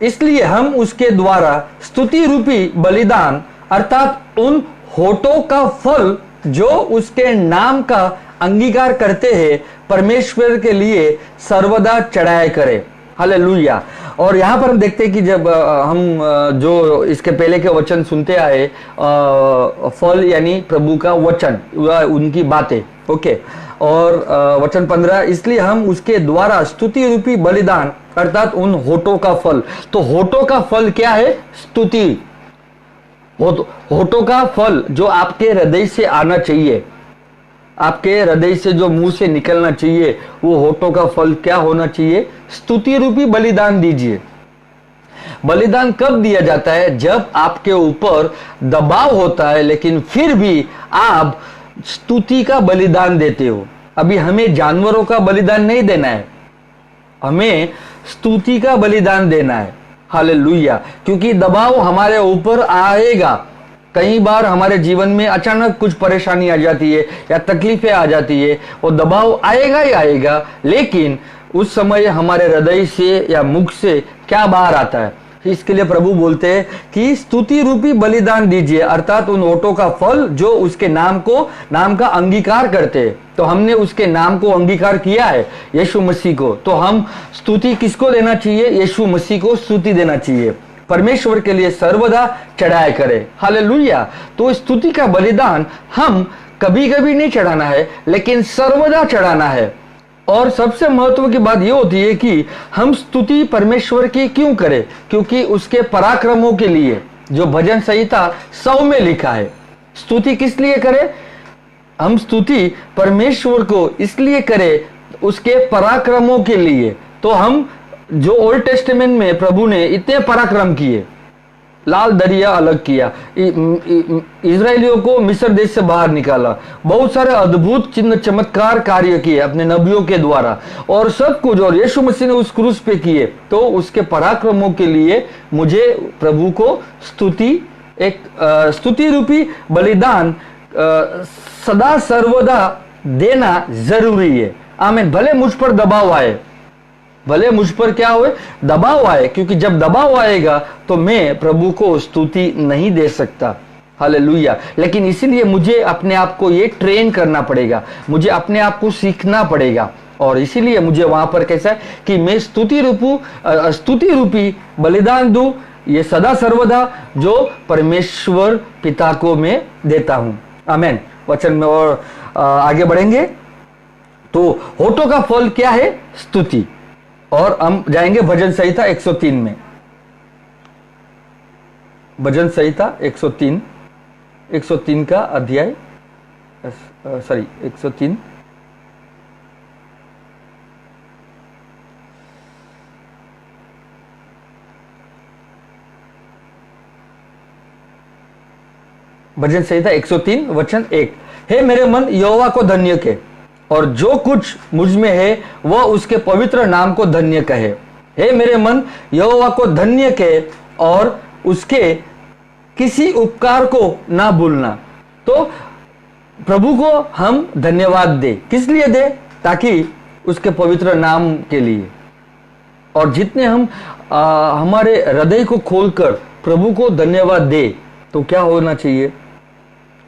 इसलिए हम उसके द्वारा स्तुति रूपी बलिदान, अर्थात उन होठों का फल जो उसके नाम का अंगीकार करते हैं, परमेश्वर के लिए सर्वदा चढ़ाया करें। हालेलुया। और यहां पर हम देखते हैं कि जब हम जो इसके पहले के वचन सुनते आए, फल यानी प्रभु का वचन, उनकी बातें। ओके। और वचन 15, इसलिए हम उसके द्वारा स्तुति रूपी बलिदान, अर्थात उन होठों का फल। तो होठों का फल क्या है? स्तुति। होठों का फल जो आपके हृदय से आना चाहिए, आपके हृदय से जो मुंह से निकलना चाहिए, वो होठों का फल क्या होना चाहिए? स्तुति रूपी बलिदान दीजिए। बलिदान कब दिया जाता है? जब आपके ऊपर दबाव होता है, लेकिन फिर भी आप स्तुति का बलिदान देते हो। अभी हमें जानवरों का बलिदान नहीं देना है, हमें स्तुति का बलिदान देना है। हालेलुया। क्योंकि दबाव हमारे ऊपर आएगा। कई बार हमारे जीवन में अचानक कुछ परेशानी आ जाती है या तकलीफें आ जाती है, और दबाव आएगा ही आएगा, लेकिन उस समय हमारे हृदय से या मुख से क्या बाहर आता है? इसके लिए प्रभु बोलते हैं कि स्तुति रूपी बलिदान दीजिए, अर्थात उन ओटों का फल जो उसके नाम का अंगीकार करते हैं। तो हमने उसके नाम को अंगीकार किया है, यीशु मसीह को, तो हम स्तुति किसको देना चाहिए? यीशु मसीह को स्तुति देना चाहिए। परमेश्वर के लिए सर्वदा चढ़ाया करे। हालेलुया। तो स्तुति का बलिदान हम कभी कभी नहीं चढ़ाना है, लेकिन सर्वदा चढ़ाना है। और सबसे महत्व की बात यह होती है कि हम स्तुति परमेश्वर की क्यों करें? क्योंकि उसके पराक्रमों के लिए, जो भजन संहिता 100 में लिखा है। स्तुति किस लिए करें? हम स्तुति परमेश्वर को इसलिए करें, उसके पराक्रमों के लिए। तो हम जो ओल्ड टेस्टामेंट में प्रभु ने इतने पराक्रम किए, लाल दरिया अलग किया, इजरायलियों को मिस्र देश से बाहर निकाला, बहुत सारे अद्भुत चिन्ह चमत्कार कार्य किए अपने नबियों के द्वारा, और सब कुछ, और यीशु मसीह ने उस क्रूस पे किए। तो उसके पराक्रमों के लिए मुझे प्रभु को स्तुति रूपी बलिदान सदा सर्वदा देना जरूरी है। आमीन। भले मुझ पर दबाव आए, भले मुझ पर क्या हुए? दबाव आए, क्योंकि जब दबाव आएगा तो मैं प्रभु को स्तुति नहीं दे सकता। हालेलुया। लेकिन इसीलिए मुझे अपने आप को ये ट्रेन करना पड़ेगा, मुझे अपने आप को सीखना पड़ेगा, और इसीलिए मुझे वहां पर कैसा है कि मैं स्तुति रूपी बलिदान दूं, ये सदा सर्वदा, जो परमेश्वर पिता को मैं देता हूं। आमीन। वचन में और आगे बढ़ेंगे तो होठों का फल क्या है? स्तुति। और हम जाएंगे भजन संहिता 103 में। भजन संहिता 103 का अध्याय, 103 भजन संहिता 103 वचन 1। हे मेरे मन यहोवा को धन्य के, और जो कुछ मुझ में है वह उसके पवित्र नाम को धन्य कहे। हे मेरे मन यहोवा को धन्य कहे, और उसके किसी उपकार को ना भूलना। तो प्रभु को हम धन्यवाद दे, किस लिए दे? ताकि उसके पवित्र नाम के लिए। और जितने हम हमारे हृदय को खोलकर प्रभु को धन्यवाद दे, तो क्या होना चाहिए?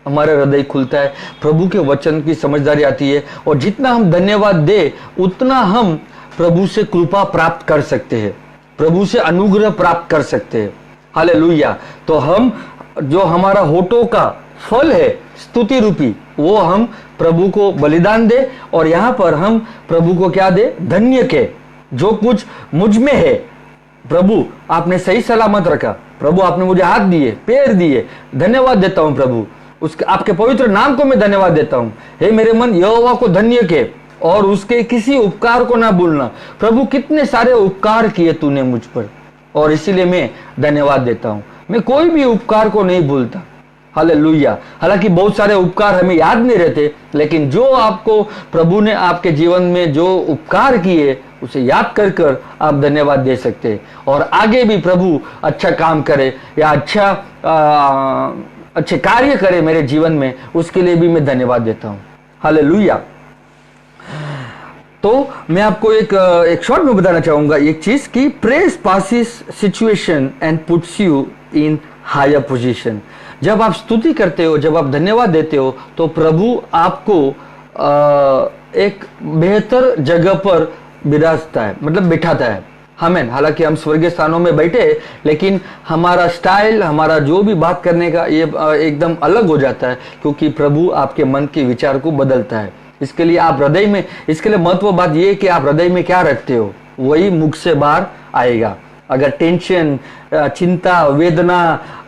हमारा हृदय खुलता है, प्रभु के वचन की समझदारी आती है, और जितना हम धन्यवाद दे उतना हम प्रभु से कृपा प्राप्त कर सकते हैं, प्रभु से अनुग्रह प्राप्त कर सकते हैं। हालेलुया। तो हम जो हमारा होठों का फल है स्तुति रूपी, वो हम प्रभु को बलिदान दे, और यहां पर हम प्रभु को क्या दे? धन्य के। जो कुछ मुझ में है, प्रभु आपने सही सलामत रखा, प्रभु आपने मुझे हाथ दिए, पैर दिए, धन्यवाद देता हूं प्रभु, उसके आपके पवित्र नाम को मैं धन्यवाद देता हूं। हे मेरे मन यहोवा को धन्य के, और उसके किसी उपकार को ना भूलना। प्रभु कितने सारे उपकार किए तूने मुझ पर, और इसीलिए मैं धन्यवाद देता हूं। मैं कोई भी उपकार को नहीं भूलता। हालेलुया। हालांकि बहुत सारे उपकार हमें याद नहीं रहते, लेकिन जो आपको प्रभु ने आपके जीवन में जो उपकार किए उसे याद कर कर आप धन्यवाद दे सकते हैं, और आगे भी प्रभु अच्छा काम करे या अच्छे कार्य करे मेरे जीवन में, उसके लिए भी मैं धन्यवाद देता हूं। हालेलुया। तो मैं आपको एक शॉर्ट में बताना चाहूंगा एक चीज कि praise passes situation and puts you in higher position. जब आप स्तुति करते हो, जब आप धन्यवाद देते हो, तो प्रभु आपको एक बेहतर जगह पर बिराजता है, मतलब बिठाता है। आमीन। हालांकि हम स्वर्गीय स्थानों में बैठे, लेकिन हमारा स्टाइल, हमारा जो भी बात करने का ये एकदम अलग हो जाता है, क्योंकि प्रभु आपके मन के विचार को बदलता है। इसके लिए आप हृदय में, इसके लिए महत्व बात यह है कि आप हृदय में क्या रखते हो, वही मुख से बाहर आएगा। अगर टेंशन, चिंता, वेदना,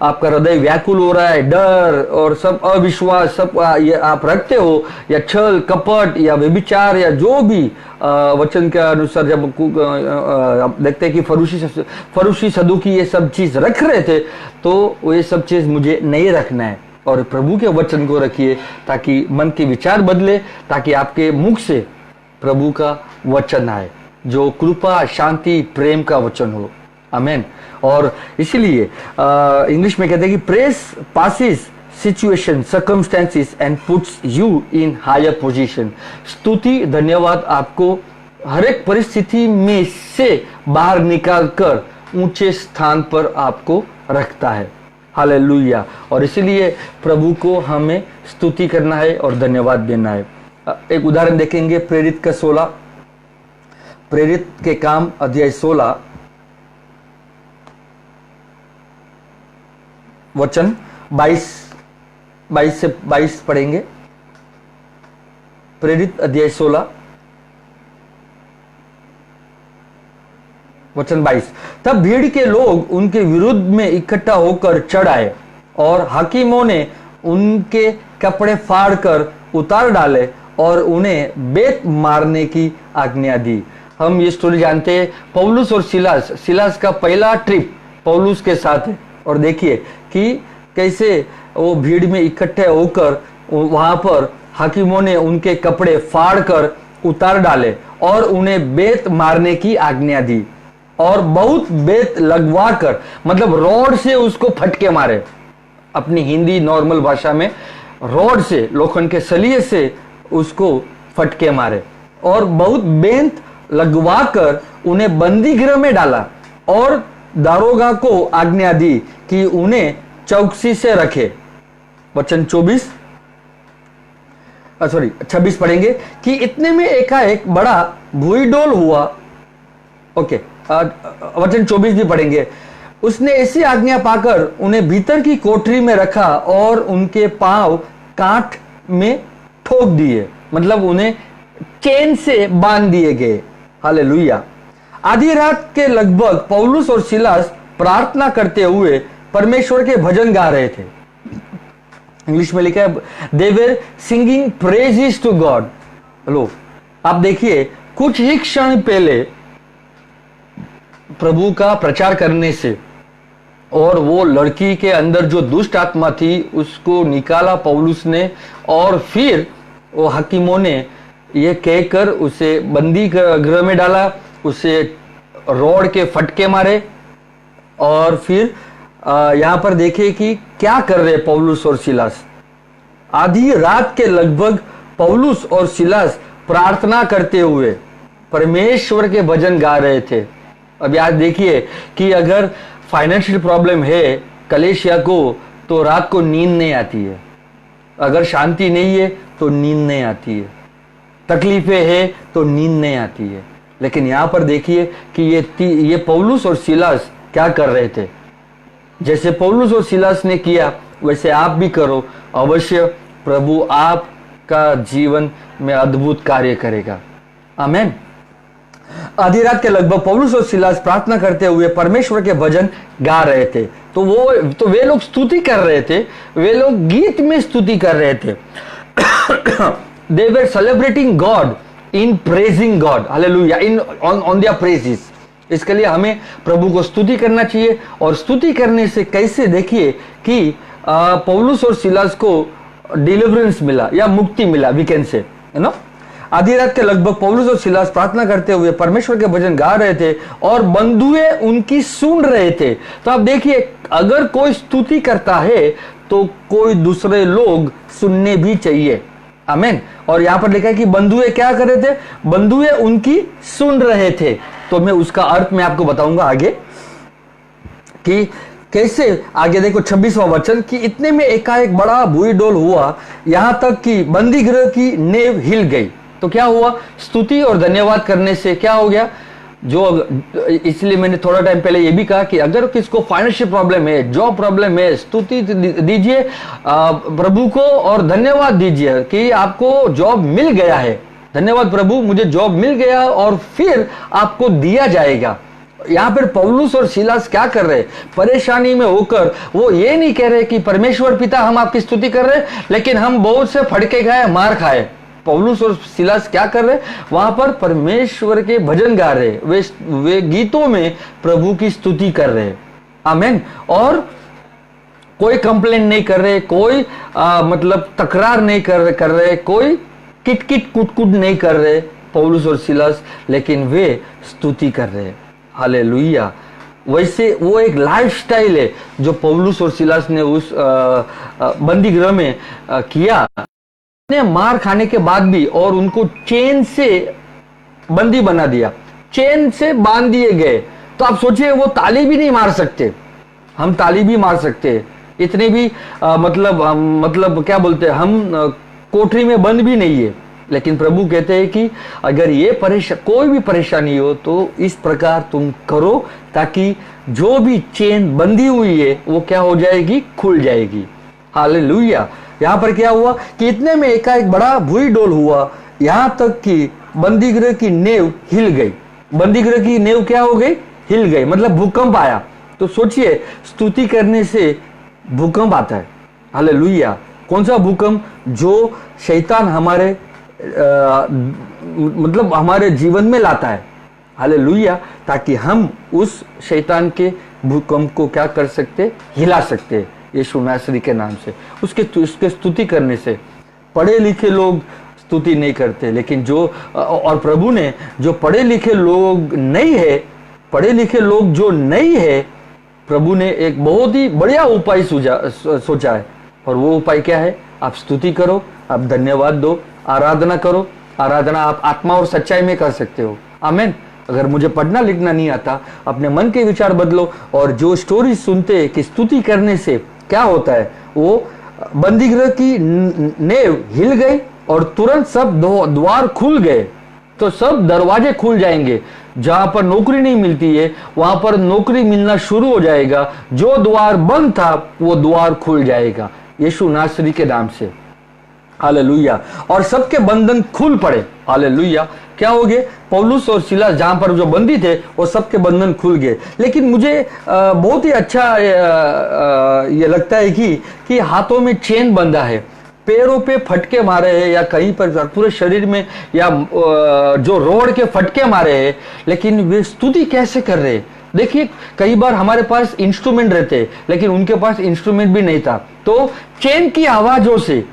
आपका हृदय व्याकुल हो रहा है, डर और सब अविश्वास सब ये आप रखते हो, या छल कपट या व्यभिचार या जो भी वचन के अनुसार जब आप देखते हैं कि फरूशी सदुकी ये सब चीज रख रहे थे, तो ये सब चीज मुझे नहीं रखना है और प्रभु के वचन को रखिए ताकि मन के विचार बदले, ताकि आपके मुख से प्रभु का वचन आए जो कृपा, शांति, प्रेम का वचन हो। आमेन। और इसीलिए इंग्लिश में कहते हैं कि press passes situation, circumstances and puts you in higher position. स्तुति, धन्यवाद आपको हर एक परिस्थिति में से बाहर निकालकर ऊंचे स्थान पर आपको रखता है। हालेलुया। और इसीलिए प्रभु को हमें स्तुति करना है और धन्यवाद देना है। एक उदाहरण देखेंगे प्रेरित का 16, प्रेरित के काम अध्याय 16 वचन 22 से 22 पढ़ेंगे। प्रेरित अध्याय 16 वचन 22। तब भीड़ के लोग उनके विरुद्ध में इकट्ठा होकर चढ़ आए और हाकिमों ने उनके कपड़े फाड़कर उतार डाले और उन्हें बेत मारने की आज्ञा दी। हम ये स्टोरी जानते हैं, पौलुस और सिलास का पहला ट्रिप पौलुस के साथ है। और देखिए कि कैसे वो भीड़ में इकट्ठे होकर वहां पर हाकिमों ने उनके कपड़े फाड़कर उतार डाले और उन्हें बेत मारने की आज्ञा दी और बहुत बेत लगवाकर, मतलब रॉड से उसको फटके मारे। अपनी हिंदी नॉर्मल भाषा में रॉड से, लोखंड के सलिए से उसको फटके मारे और बहुत बेंत लगवाकर उन्हें बंदी गृह में डाला और दारोगा को आज्ञा दी कि उन्हें चौकसी से रखे। वचन 26 पढ़ेंगे कि इतने में एकाएक बड़ा भूईडोल हुआ। ओके, वचन 24 भी पढ़ेंगे। उसने ऐसी आज्ञा पाकर उन्हें भीतर की कोठरी में रखा और उनके पांव काठ में ठोक दिए, मतलब उन्हें चेन से बांध दिए गए। हालेलुया। आधी रात के लगभग पौलुस और सिलास प्रार्थना करते हुए परमेश्वर के भजन गा रहे थे। इंग्लिश में लिखा है they were singing praises to God. लो, आप देखिए कुछ ही क्षण पहले प्रभु का प्रचार करने से और वो लड़की के अंदर जो दुष्ट आत्मा थी उसको निकाला पौलुस ने, और फिर वो हाकिमों ने ये कहकर उसे बंदी गृह में डाला, उसे रॉड के फटके मारे। और फिर यहां पर देखिए कि क्या कर रहे पौलुस और सिलास। आधी रात के लगभग पौलुस और सिलास प्रार्थना करते हुए परमेश्वर के भजन गा रहे थे। अब याद देखिए कि अगर फाइनेंशियल प्रॉब्लम है कलेशिया को, तो रात को नींद नहीं आती है। अगर शांति नहीं है तो नींद नहीं आती है, तकलीफें है तो नींद नहीं आती है। लेकिन यहां पर देखिए कि ये पौलुस और सिलास क्या कर रहे थे। जैसे पौलुस और सिलास ने किया वैसे आप भी करो, अवश्य प्रभु आपका जीवन में अद्भुत कार्य करेगा। आमीन। आधी रात के लगभग पौलुस और सिलास प्रार्थना करते हुए परमेश्वर के भजन गा रहे थे। तो वे लोग स्तुति कर रहे थे, वे लोग गीत में स्तुति कर रहे थे। They were celebrating God in praising God. Hallelujah. On their praises. इसके लिए हमें प्रभु को स्तुति करना चाहिए। और स्तुति करने से कैसे, देखिए कि पौलुस और सिलास को डिलीवरेंस मिला या मुक्ति मिला, we can say, you know. आधी रात के लगभग पौलुस और सिलास प्रार्थना करते हुए परमेश्वर के भजन गा रहे थे और बंधुए उनकी सुन रहे थे। तो आप देखिए, अगर कोई स्तुति करता है तो कोई दूसरे लोग सुनने भी चाहिए। आमीन। और यहां पर लिखा है कि बंधुए क्या कर रहे थे, बंधुए उनकी सुन रहे थे। तो मैं उसका अर्थ मैं आपको बताऊंगा आगे कि कैसे। आगे देखो 26वां वचन कि इतने में एकाएक बड़ा भूईडोल हुआ, यहां तक कि बंदी गृह की नींव हिल गई। तो क्या हुआ, स्तुति और धन्यवाद करने से क्या हो गया, इसलिए मैंने थोड़ा टाइम पहले ये भी कहा कि अगर किसको फाइनेंशियल प्रॉब्लम है, जॉब प्रॉब्लम है, स्तुति दीजिए प्रभु को और धन्यवाद दीजिए कि आपको जॉब मिल गया है। धन्यवाद प्रभु, मुझे जॉब मिल गया, और फिर आपको दिया जाएगा। यहाँ पर पौलुस और सिलास क्या कर रहे, परेशानी में होकर वो ये नहीं कह रहे कि परमेश्वर पिता हम आपकी स्तुति कर रहे, लेकिन हम बहुत से फटके खाए, मार खाए। पौलुस और सिलास क्या कर रहे, वहां पर परमेश्वर के भजन गा रहे, वे गीतों में प्रभु की स्तुति कर रहे। आमीन। और कोई कंप्लेन नहीं कर रहे, कोई मतलब तकरार नहीं कर रहे, कोई किटकिट कुटकुट नहीं कर रहे पौलुस और सिलास, लेकिन वे स्तुति कर रहे। हालेलुया। वैसे वो एक लाइफस्टाइल है जो पौलुस और सिलास ने उस बंदी गृह में किया, ने मार खाने के बाद भी, और उनको चेन से बंदी बना दिया, चेन से बांध दिए गए। तो आप सोचिए, वो ताली भी नहीं मार सकते, हम ताली भी मार सकते, इतने भी मतलब क्या बोलते हैं, हम कोठरी में बंद भी नहीं है। लेकिन प्रभु कहते हैं कि अगर ये कोई भी परेशानी हो तो इस प्रकार तुम करो, ताकि जो भी चेन बंधी हुई है वो क्या हो जाएगी, खुल जाएगी। हालेलुया। यहाँ पर क्या हुआ कि इतने में एकाएक बड़ा भूई डोल हुआ, यहाँ तक कि बंदीगृह की नेव हिल गई। बंदीगृह की नेव क्या हो गई, हिल गई, मतलब भूकंप आया। तो सोचिए, स्तुति करने से भूकंप आता है। हालेलुया। कौन सा भूकंप, जो शैतान हमारे मतलब हमारे जीवन में लाता है। हालेलुया। ताकि हम उस शैतान के भूकंप को क्या कर सकते, हिला सकते यीशु नासरी के नाम से, उसके स्तुति करने से। पढ़े लिखे लोग स्तुति नहीं करते, लेकिन जो और प्रभु ने जो पढ़े लिखे लोग नहीं है, पढ़े लिखे लोग जो नहीं है, प्रभु ने एक बहुत ही बढ़िया उपाय सोचा है। और वो उपाय क्या है, आप स्तुति करो, आप धन्यवाद दो, आराधना करो। आराधना आप आत्मा और सच्चाई में कर सकते हो। आमीन। अगर मुझे पढ़ना लिखना नहीं आता, अपने मन के विचार बदलो। और जो स्टोरी सुनते हैं कि स्तुति करने से क्या होता है, वो बंदीगृह की नेव हिल गई और तुरंत सब द्वार खुल गए। तो सब दरवाजे खुल जाएंगे। जहां पर नौकरी नहीं मिलती है, वहां पर नौकरी मिलना शुरू हो जाएगा। जो द्वार बंद था वो द्वार खुल जाएगा यीशु नासरी के नाम से। हालेलुया। और सबके बंधन खुल पड़े। हालेलुया। क्या हो गए, पौलुस और सिलास जहां पर जो बंदी थे वो सबके बंधन खुल गए। लेकिन मुझे बहुत ही अच्छा ये लगता है कि हाथों में चेन बंधा है, पैरों पे फटके मारे हैं, या कहीं पर पूरे शरीर में, या जो रोड के फटके मारे हैं, लेकिन वे स्तुति कैसे कर रहे हैं। देखिए, कई बार हमारे पास इंस्ट्रूमेंट रहते हैं, लेकिन उनके पास इंस्ट्रूमेंट भी नहीं था। तो चेन की आवाजों से,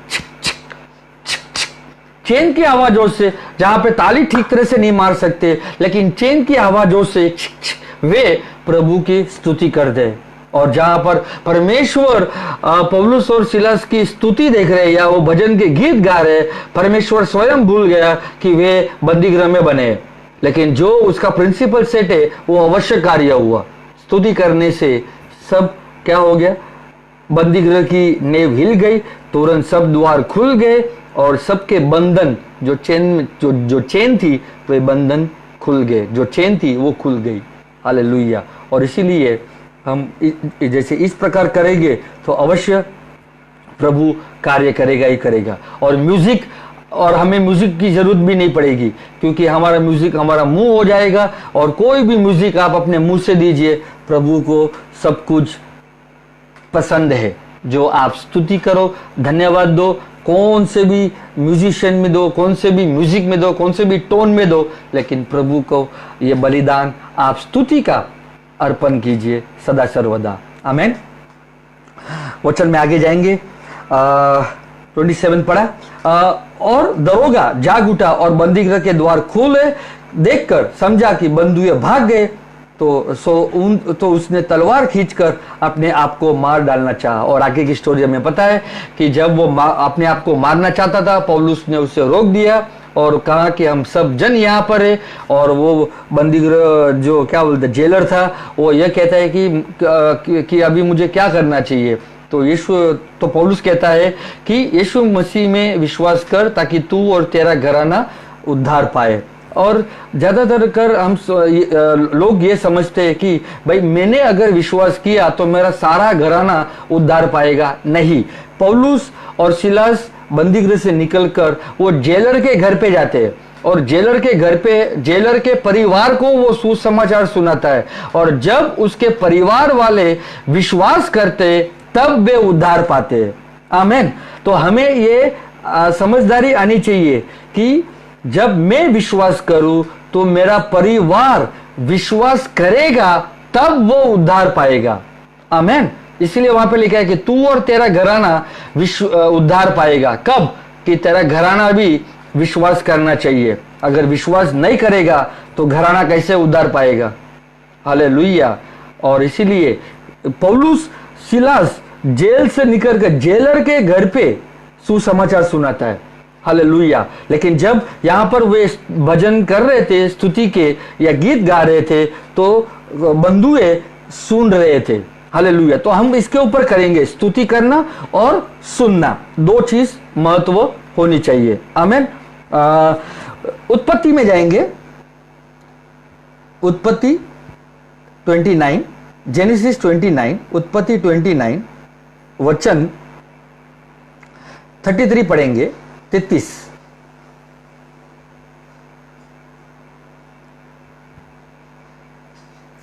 चेन की आवाजों से, जहां पे ताली ठीक तरह से नहीं मार सकते, लेकिन चेन की आवाजों से वे प्रभु की स्तुति कर दे। और जहां पर परमेश्वर पौलुस और सिलास की स्तुति देख रहे, या वो भजन के गीत गा रहे, परमेश्वर स्वयं भूल गया कि वे बंदीगृह में बने। लेकिन जो उसका प्रिंसिपल सेट है वो अवश्य कार्य हुआ। स्तुति करने से सब क्या हो गया, बंदीगृह की नेव हिल गई, तुरंत सब द्वार खुल गए, और सबके बंधन, जो चेन थी वे बंधन खुल गए, जो चेन थी वो खुल गई। हालेलुया। और इसीलिए हम जैसे इस प्रकार करेंगे तो अवश्य प्रभु कार्य करेगा ही करेगा। और म्यूजिक, और हमें म्यूजिक की जरूरत भी नहीं पड़ेगी, क्योंकि हमारा म्यूजिक हमारा मुंह हो जाएगा। और कोई भी म्यूजिक आप अपने मुंह से दीजिए, प्रभु को सब कुछ पसंद है। जो आप स्तुति करो, धन्यवाद दो, कौन से भी म्यूजिशियन में दो, कौन से भी म्यूजिक में दो, कौन से भी टोन में दो, लेकिन प्रभु को ये बलिदान आप स्तुति का अर्पण कीजिए सदा सर्वदा। आमीन। वचन में आगे जाएंगे। 27 पढ़ा। और दरोगा जाग उठा और बंदीगृह के द्वार खोले, देखकर समझा कि बंधुए भाग गए, तो उसने तलवार खींचकर अपने आप को मार डालना चाहा। और आगे की स्टोरी हमें पता है कि जब वो अपने आप को मारना चाहता था, पौलुस ने उसे रोक दिया और कहा कि हम सब जन यहाँ पर है। और वो बंदीगृह जो क्या बोलते जेलर था, वो ये कहता है कि अभी मुझे क्या करना चाहिए। तो पौलुस कहता है कि यीशु मसीह में विश्वास कर, ताकि तू और तेरा घराना उद्धार पाए। और ज्यादातर कर हम लोग ये समझते हैं कि भाई मैंने अगर विश्वास किया तो मेरा सारा घराना उद्धार पाएगा। नहीं, पौलुस और सिलास बंदीगृह से निकलकर वो जेलर के घर पे जाते हैं, और जेलर के घर पे, जेलर के परिवार को वो सुसमाचार सुनाता है, और जब उसके परिवार वाले विश्वास करते तब वे उद्धार पाते हैं। आमीन। तो हमें ये समझदारी आनी चाहिए कि जब मैं विश्वास करूं तो मेरा परिवार विश्वास करेगा, तब वो उद्धार पाएगा। आमीन। इसलिए वहां पे लिखा है कि तू और तेरा घराना उद्धार पाएगा। कब? कि तेरा घराना भी विश्वास करना चाहिए। अगर विश्वास नहीं करेगा तो घराना कैसे उद्धार पाएगा? हालेलुया। और इसीलिए पौलुस सिलास जेल से निकलकर जेलर के घर पे सुसमाचार सुनाता है। हालेलुया। लेकिन जब यहां पर वे भजन कर रहे थे, स्तुति के या गीत गा रहे थे, तो बंधुए सुन रहे थे। हालेलुया। तो हम इसके ऊपर करेंगे, स्तुति करना और सुनना, दो चीज महत्व होनी चाहिए। आमीन। उत्पत्ति में जाएंगे, उत्पत्ति 29, जेनेसिस 29, उत्पत्ति 29 वचन 33 पढ़ेंगे, 33।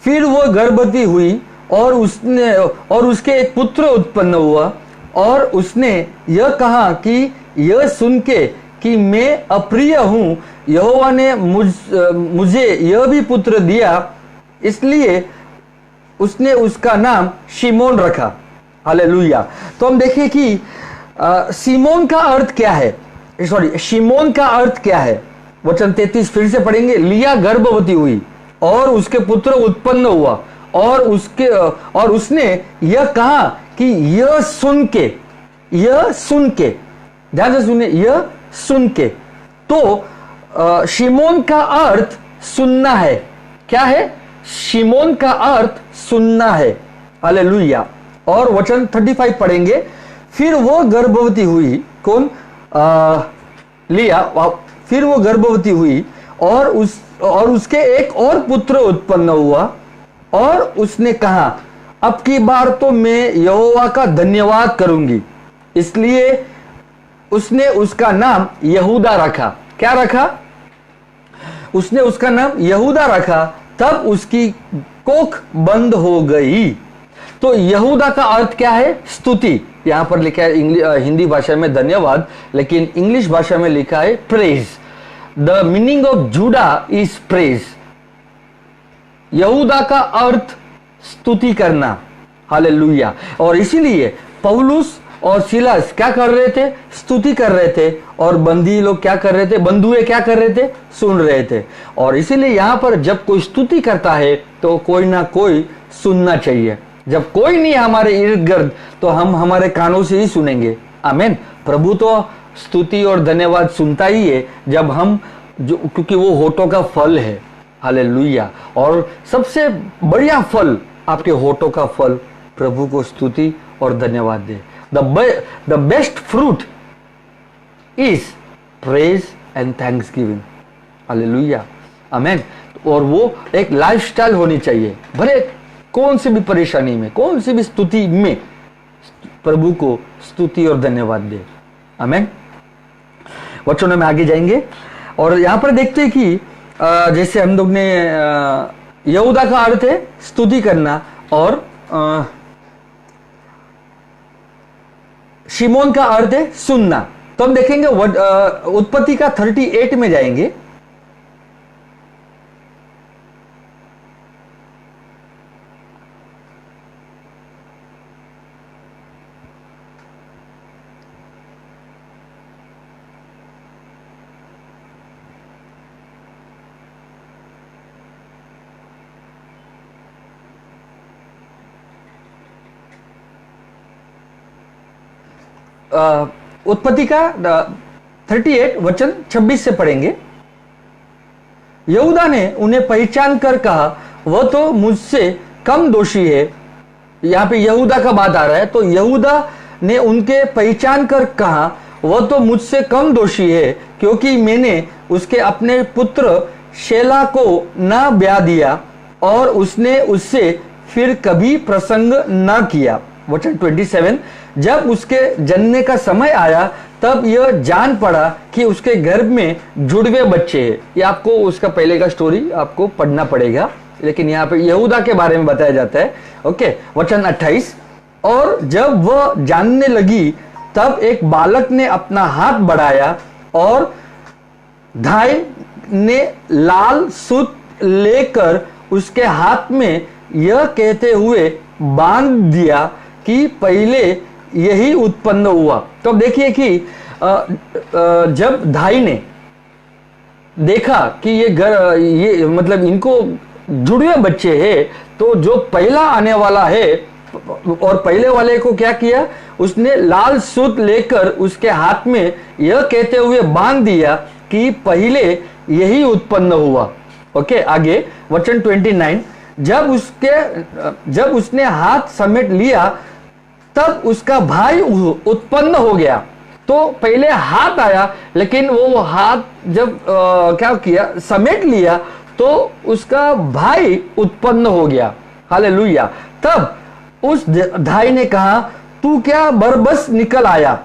फिर वो गर्भवती हुई और उसके एक पुत्र उत्पन्न हुआ, और उसने यह कहा कि यह सुन के कि मैं अप्रिय हूं, यहोवा ने मुझे यह भी पुत्र दिया, इसलिए उसने उसका नाम शिमोन रखा। हालेलुया। तो हम देखें कि शिमोन का अर्थ क्या है, शिमोन का अर्थ क्या है। वचन 33 फिर से पढ़ेंगे। लिया गर्भवती हुई और उसके पुत्र उत्पन्न हुआ, और उसने यह कहा कि यह सुन के, ध्यान से सुने, यह सुन के। तो शिमोन का अर्थ सुनना है। क्या है? शिमोन का अर्थ सुनना है। हालेलुया। और वचन 35 पढ़ेंगे। फिर वो गर्भवती हुई, कौन? लिया। फिर वो गर्भवती हुई और उसके एक और पुत्र उत्पन्न हुआ, और उसने कहा अब की बार तो मैं यहोवा का धन्यवाद करूंगी, इसलिए उसने उसका नाम यहूदा रखा। क्या रखा? उसने उसका नाम यहूदा रखा। तब उसकी कोख बंद हो गई। तो यहूदा का अर्थ क्या है? स्तुति। यहां पर लिखा है हिंदी भाषा में धन्यवाद, लेकिन इंग्लिश भाषा में लिखा है praise. The meaning of JUDA is praise. यहूदा का अर्थ स्तुति करना। हालेलुया। और इसीलिए पौलुस और सिलास क्या कर रहे थे? स्तुति कर रहे थे, और बंदी लोग क्या कर रहे थे? बंधुए क्या कर रहे थे? सुन रहे थे। और इसीलिए यहां पर जब कोई स्तुति करता है तो कोई ना कोई सुनना चाहिए। जब कोई नहीं हमारे इर्द गिर्द तो हम हमारे कानों से ही सुनेंगे। आमीन। प्रभु तो स्तुति और धन्यवाद सुनता ही है जब हम क्योंकि वो होठों का फल है। हालेलुया। और सबसे बढ़िया फल, आपके होठों का फल प्रभु को स्तुति और धन्यवाद दे। The best fruit is praise and thanksgiving. Hallelujah. आमीन। और वो एक लाइफस्टाइल होनी चाहिए। भले कौन सी भी परेशानी में, कौन सी भी स्तुति में प्रभु को स्तुति और धन्यवाद दे। आमीन। वचनों में आगे जाएंगे और यहां पर देखते हैं कि जैसे हम लोग ने यहूदा का अर्थ है स्तुति करना, और शिमोन का अर्थ है सुनना। तो हम देखेंगे उत्पत्ति का 38 में जाएंगे। उत्पत्ति का 38 वचन 26 से पढ़ेंगे। यहूदा ने उन्हें पहचान कर कहा वह तो मुझसे कम दोषी है। यहां पे यहूदा का बात आ रहा है। तो यहूदा ने उनके पहचान कर कहा वह तो मुझसे कम दोषी है, क्योंकि मैंने उसके अपने पुत्र शेला को न ब्याह दिया और उसने उससे फिर कभी प्रसंग न किया। वचन 27, जब उसके जन्मने का समय आया तब यह जान पड़ा कि उसके गर्भ में जुड़वे बच्चे हैं। ये आपको उसका पहले का स्टोरी आपको पढ़ना पड़ेगा, लेकिन यहाँ पे यहूदा के बारे में बताया जाता है। ओके, वचन 28, और जब वह जानने लगी तब एक बालक ने अपना हाथ बढ़ाया और धाई ने लाल सूत लेकर उसके हाथ में यह कहते हुए बांध दिया कि पहले यही उत्पन्न हुआ। तो अब देखिए कि जब धाई ने देखा कि ये मतलब इनको जुड़वे बच्चे हैं, तो जो पहला आने वाला है और पहले वाले को क्या किया, उसने लाल सूत लेकर उसके हाथ में यह कहते हुए बांध दिया कि पहले यही उत्पन्न हुआ। ओके, आगे वचन 29, जब उसने हाथ समेट लिया तब उसका भाई उत्पन्न हो गया। तो पहले हाथ आया, लेकिन वो हाथ जब क्या किया, समेट लिया, तो उसका भाई उत्पन्न हो गया। हालेलुया। तब उस धाई ने कहा, तू क्या बरबस निकल आया,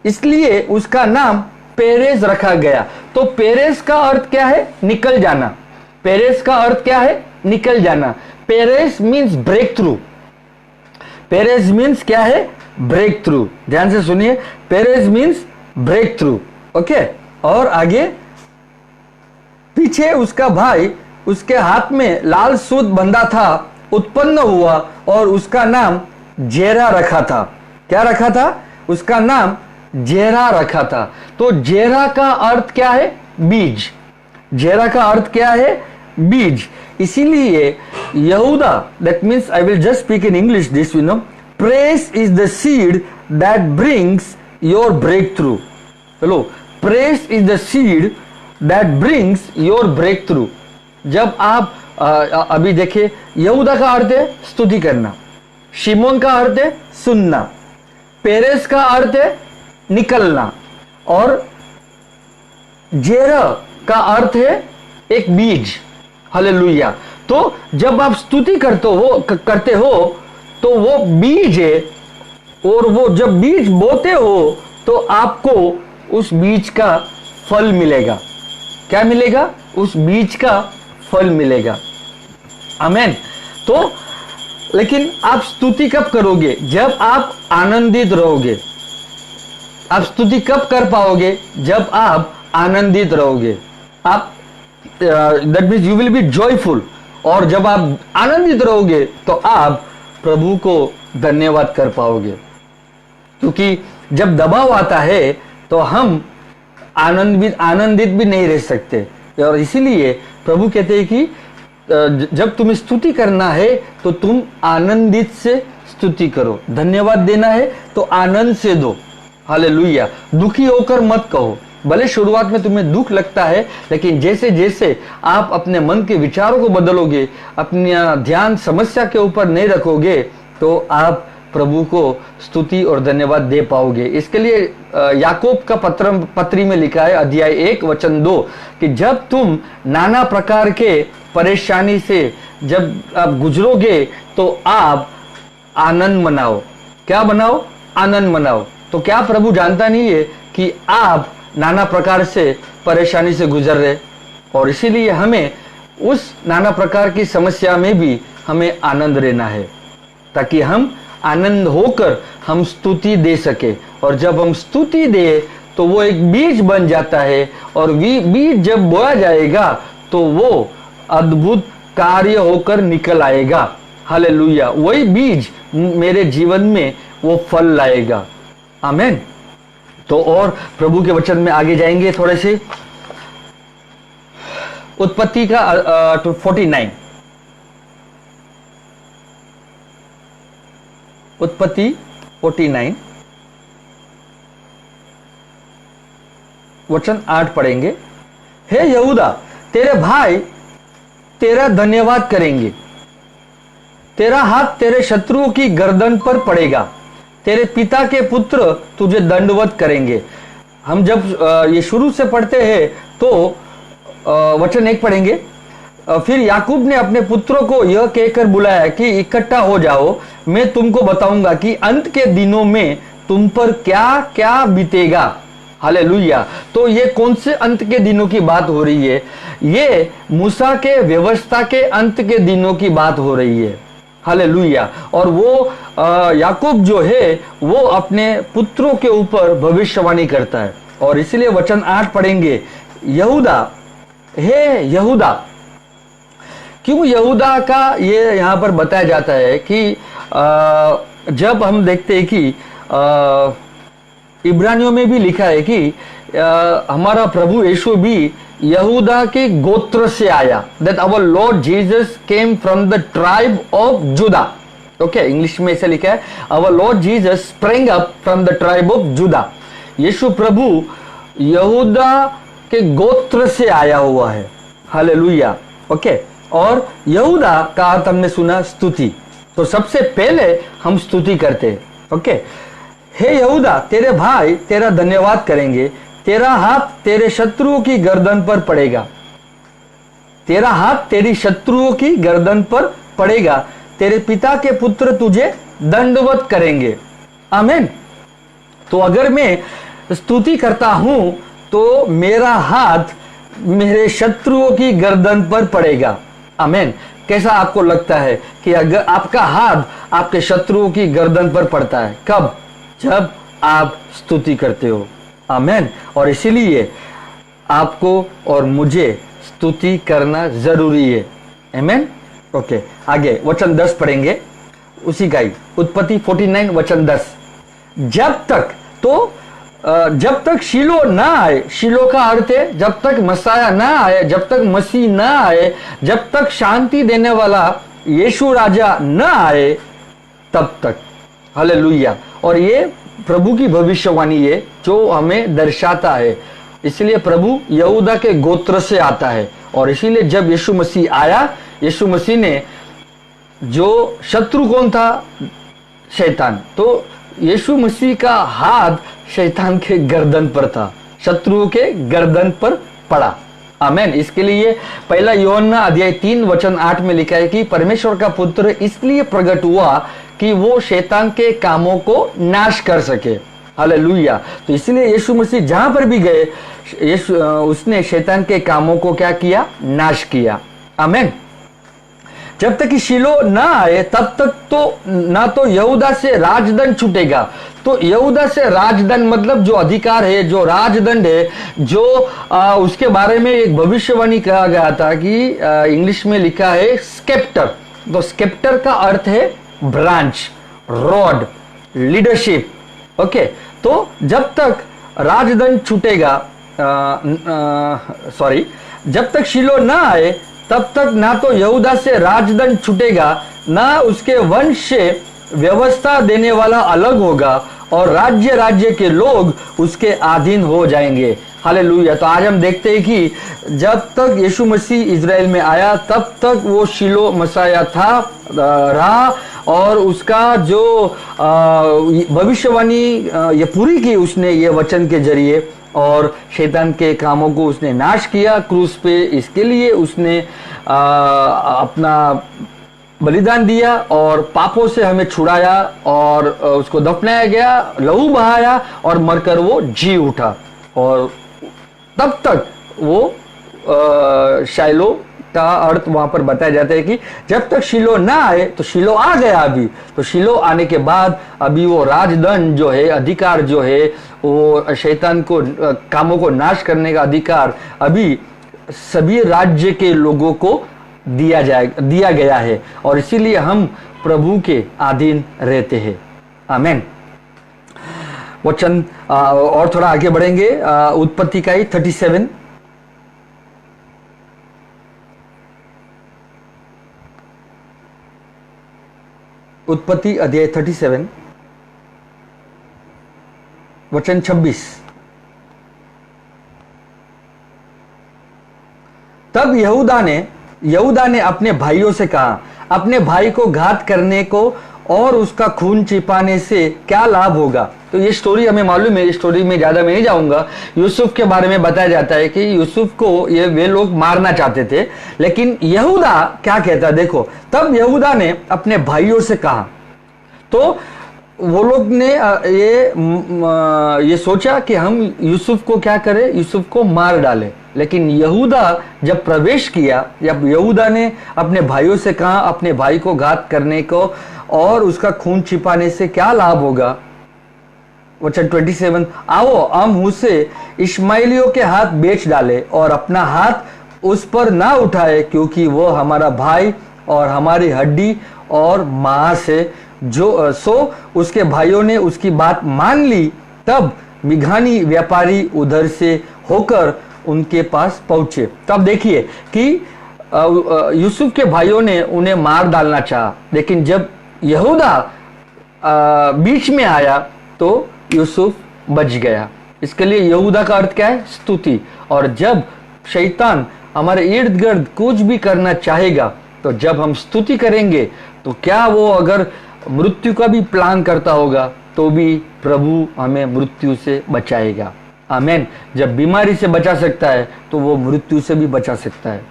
इसलिए उसका नाम पेरेस रखा गया। तो पेरेस का अर्थ क्या है, निकल जाना। पेरेस का अर्थ क्या है, निकल जाना। Perez means breakthrough. Perez means क्या है, ब्रेक थ्रू। ध्यान से सुनिए, Perez means breakthrough. Okay, और आगे पीछे उसका भाई उसके हाथ में लाल सूत बंधा था, उत्पन्न हुआ और उसका नाम जेरा रखा था। क्या रखा था, उसका नाम जेरा रखा था। तो जेरा का अर्थ क्या है, बीज। जेरा का अर्थ क्या है, बीज। इसीलिए यहूदा, that means I will just speak in English this, you know, praise is the seed that brings your breakthrough. चलो, praise is the seed that brings your breakthrough. जब आप अभी देखिए, यहूदा का अर्थ है स्तुति करना, शिमोन का अर्थ है सुनना, पेरेस का अर्थ है निकलना, और जेरा का अर्थ है एक बीज। हालेलुया। तो जब आप स्तुति करते हो तो वो बीज है, और वो जब बीज बोते हो तो आपको उस बीज का फल मिलेगा। क्या मिलेगा, उस बीज का फल मिलेगा। आमेन। तो लेकिन आप स्तुति कब करोगे, जब आप आनंदित रहोगे। आप स्तुति कब कर पाओगे, जब आप आनंदित रहोगे। आप that means you will be joyful. और जब आप आनंदित रहोगे तो आप प्रभु को धन्यवाद कर पाओगे। क्योंकि जब दबाव आता है तो हम आनंदित भी नहीं रह सकते। और इसीलिए प्रभु कहते हैं कि जब तुम्हें स्तुति करना है तो तुम आनंदित से स्तुति करो। धन्यवाद देना है तो आनंद से दो। हालेलुया। दुखी होकर मत कहो। भले शुरुआत में तुम्हें दुख लगता है, लेकिन जैसे जैसे आप अपने मन के विचारों को बदलोगे, अपना ध्यान समस्या के ऊपर नहीं रखोगे, तो आप प्रभु को स्तुति और धन्यवाद दे पाओगे। इसके लिए याकूब का पत्री में लिखा है, अध्याय 1 वचन 2, कि जब तुम नाना प्रकार के परेशानी से जब आप गुजरोगे तो आप आनंद मनाओ। क्या मनाओ, आनंद मनाओ। तो क्या प्रभु जानता नहीं है कि आप नाना प्रकार से परेशानी से गुजर रहे, और इसीलिए हमें उस नाना प्रकार की समस्या में भी हमें आनंद रहना है, ताकि हम आनंद होकर हम स्तुति दे सके। और जब हम स्तुति दे तो वो एक बीज बन जाता है, और बीज जब बोया जाएगा तो वो अद्भुत कार्य होकर निकल आएगा। हालेलुया। वही बीज मेरे जीवन में वो फल लाएगा। आमेन। तो और प्रभु के वचन में आगे जाएंगे थोड़े से। उत्पत्ति का 49, उत्पत्ति 49 वचन 8 पढ़ेंगे। हे यहूदा, तेरे भाई तेरा धन्यवाद करेंगे, तेरा हाथ तेरे शत्रुओं की गर्दन पर पड़ेगा, तेरे पिता के पुत्र तुझे दंडवत करेंगे। हम जब ये शुरू से पढ़ते हैं तो वचन 1 पढ़ेंगे। फिर याकूब ने अपने पुत्रों को यह कहकर बुलाया कि इकट्ठा हो जाओ, मैं तुमको बताऊंगा कि अंत के दिनों में तुम पर क्या क्या बीतेगा। हालेलुया। तो ये कौन से अंत के दिनों की बात हो रही है? ये मूसा के व्यवस्था के अंत के दिनों की बात हो रही है। हालेलुया। और वो याकूब जो है वो अपने पुत्रों के ऊपर भविष्यवाणी करता है। और इसलिए वचन 8 पढ़ेंगे, यहूदा, हे यहूदा। क्यों यहूदा का ये यहां पर बताया जाता है कि जब हम देखते हैं कि इब्रानियों में भी लिखा है कि हमारा प्रभु यीशु भी यहूदा के गोत्र से आया, that our Lord Jesus came from the tribe of Judah. Okay, English में ऐसे लिखा है, our Lord Jesus spring up from the tribe of Judah. यीशु प्रभु यहूदा के गोत्र से आया हुआ है। हालेलुया। ओके, और यहूदा का अर्थ हमने सुना स्तुति। तो सबसे पहले हम स्तुति करते हैं। ओके, हे यहूदा, तेरे भाई तेरा धन्यवाद करेंगे, तेरा हाथ तेरे शत्रुओं की गर्दन पर पड़ेगा। तेरा हाथ तेरी शत्रुओं की गर्दन पर पड़ेगा, तेरे पिता के पुत्र तुझे दंडवत करेंगे। आमीन। तो अगर मैं स्तुति करता हूं तो मेरा हाथ मेरे शत्रुओं की गर्दन पर पड़ेगा। आमीन। कैसा आपको लगता है कि अगर आपका हाथ आपके शत्रुओं की गर्दन पर पड़ता है? कब? जब आप स्तुति करते हो। आमीन। और इसीलिए आपको और मुझे स्तुति करना जरूरी है। आमीन। ओके, आगे वचन 10 पढ़ेंगे, उसी का ही, उत्पत्ति 49 वचन 10। जब तक, तो जब तक शीलो ना आए, शीलो का अर्थ है जब तक मसाया ना आए, जब तक मसीह ना आए, जब तक शांति देने वाला यीशु राजा ना आए, तब तक। हालेलुया। और ये प्रभु की भविष्यवाणी है जो हमें दर्शाता है। इसलिए प्रभु यहूदा के गोत्र से आता है। और इसीलिए जब यीशु मसीह आया, यीशु मसीह ने, जो शत्रु कौन था? शैतान। तो यीशु मसीह का हाथ शैतान के गर्दन पर था, शत्रुओं के गर्दन पर पड़ा। आमीन। इसके लिए पहला यूहन्ना अध्याय 3 वचन 8 में लिखा है कि परमेश्वर का पुत्र इसलिए प्रकट हुआ कि वो शैतान के कामों को नाश कर सके। हालेलुया। तो इसलिए यीशु मसीह जहां पर भी गए, उसने शैतान के कामों को क्या किया? नाश किया। आमीन। जब तक कि शीलो ना आए तब तक तो ना तो यहूदा से राजदंड छूटेगा। तो यहूदा से राजदंड मतलब जो अधिकार है, जो राजदंड है, जो उसके बारे में एक भविष्यवाणी कहा गया था कि इंग्लिश में लिखा है स्केप्टर। तो स्केप्टर का अर्थ है ब्रांच, रॉड, लीडरशिप। ओके, तो जब तक राजदंड छूटेगा, जब तक शीलो ना आए तब तक ना तो यहूदा से राजदंड छूटेगा, ना उसके वंश से व्यवस्था देने वाला अलग होगा, और राज्य राज्य के लोग उसके अधीन हो जाएंगे। हालेलुया। तो आज हम देखते हैं कि जब तक यीशु मसीह इज़राइल में आया तब तक वो शीलो मसाया था, रहा, और उसका जो भविष्यवाणी ये पूरी की उसने ये वचन के जरिए, और शैतान के कामों को उसने नाश किया क्रूस पे। इसके लिए उसने अपना बलिदान दिया और पापों से हमें छुड़ाया, और उसको दफनाया गया, लहू बहाया, और मरकर वो जी उठा। और तब तक वो शाइलो का अर्थ वहां पर बताया जाता है कि जब तक शीलो ना आए, तो शीलो आ गया अभी, तो शीलो आने के बाद अभी वो राजदंड जो है, अधिकार जो है, वो शैतान को कामों को नाश करने का अधिकार अभी सभी राज्य के लोगों को दिया गया है। और इसीलिए हम प्रभु के अधीन रहते हैं। आमीन। वचन और थोड़ा आगे बढ़ेंगे, उत्पत्ति का ही 37, उत्पत्ति अध्याय 37 वचन 26। तब यहूदा ने अपने भाइयों से कहा, अपने भाई को घात करने को और उसका खून छिपाने से क्या लाभ होगा? तो ये स्टोरी हमें मालूम है, इस स्टोरी में ज्यादा मैं नहीं जाऊंगा। यूसुफ के बारे में बताया जाता है कि यूसुफ को ये वे लोग मारना चाहते थे, लेकिन यहूदा क्या कहता है देखो। तब यहूदा ने अपने भाइयों से कहा, तो वो लोग ने ये सोचा कि हम यूसुफ को क्या करें, यूसुफ को मार डालें। लेकिन यहूदा जब प्रवेश किया, जब यहूदा ने अपने भाइयों से कहा अपने भाई को घात करने को और उसका खून छिपाने से क्या लाभ होगा, वचन 27, आओ हम उसे इश्माइलियों के हाथ बेच डाले और अपना हाथ उस पर ना उठाए, क्योंकि वो हमारा भाई और हमारी हड्डी और मांस है। जो सो उसके भाइयों ने उसकी बात मान ली। तब मिघानी व्यापारी उधर से होकर उनके पास पहुंचे। तब देखिए कि यूसुफ के भाइयों ने उन्हें मार डालना चाहा, लेकिन जब यहूदा बीच में आया तो यूसुफ बच गया। इसके लिए यहूदा का अर्थ क्या है, स्तुति। और जब शैतान हमारे इर्द गिर्द कुछ भी करना चाहेगा, तो जब हम स्तुति करेंगे, तो क्या वो अगर मृत्यु का भी प्लान करता होगा तो भी प्रभु हमें मृत्यु से बचाएगा। आमेन। जब बीमारी से बचा सकता है तो वो मृत्यु से भी बचा सकता है।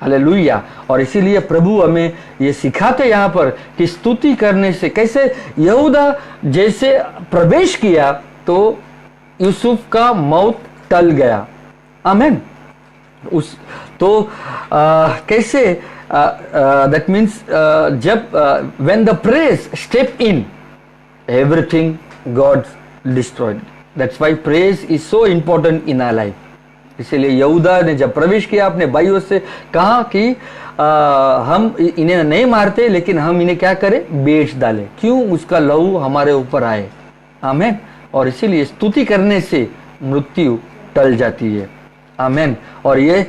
हालेलुया। और इसीलिए प्रभु हमें ये सिखाते यहाँ पर कि स्तुति करने से कैसे यहूदा जैसे प्रवेश किया तो यूसुफ का मौत टल गया। आमेन। उस तो कैसे दैट मीन्स जब when the praise step in, everything God destroyed. That's why praise is so important in our life. इसीलिए यहूदा ने जब प्रवेश किया अपने भाइयों से कहा कि हम इन्हें नहीं मारते, लेकिन हम इन्हें क्या करें, बेच डालें। क्यों? उसका लहू हमारे ऊपर आए। आमेन। और इसीलिए स्तुति करने से मृत्यु टल जाती है। आमेन। और ये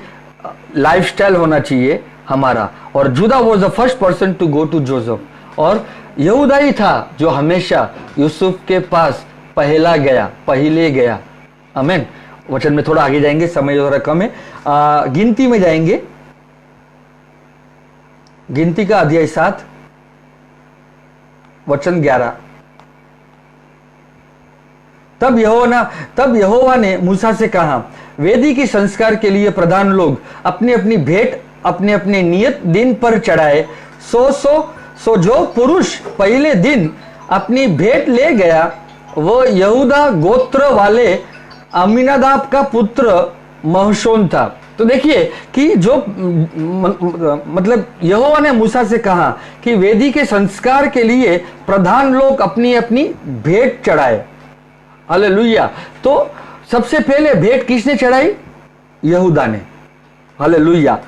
लाइफस्टाइल होना चाहिए हमारा। और Judah was the first person to go to Joseph, और यहूदा ही था जो हमेशा यूसुफ के पास पहले गया। आमेन। वचन में थोड़ा आगे जाएंगे, समय थोड़ा कम है। गिनती में जाएंगे, गिनती का अध्याय 7 वचन 11। तब यहोवा ने मूसा से कहा, वेदी के संस्कार के लिए प्रधान लोग अपनी अपनी भेंट अपने अपने नियत दिन पर चढ़ाए। सो जो पुरुष पहले दिन अपनी भेंट ले गया वो यहूदा गोत्र वाले अमीनादाब का पुत्र महशोन था। तो देखिए कि जो मतलब यहोवा ने मूसा से कहा कि वेदी के संस्कार के लिए प्रधान लोग अपनी अपनी भेंट चढ़ाए। हालेलुया। तो सबसे पहले भेंट किसने चढ़ाई? यहूदा ने। हालेलुया।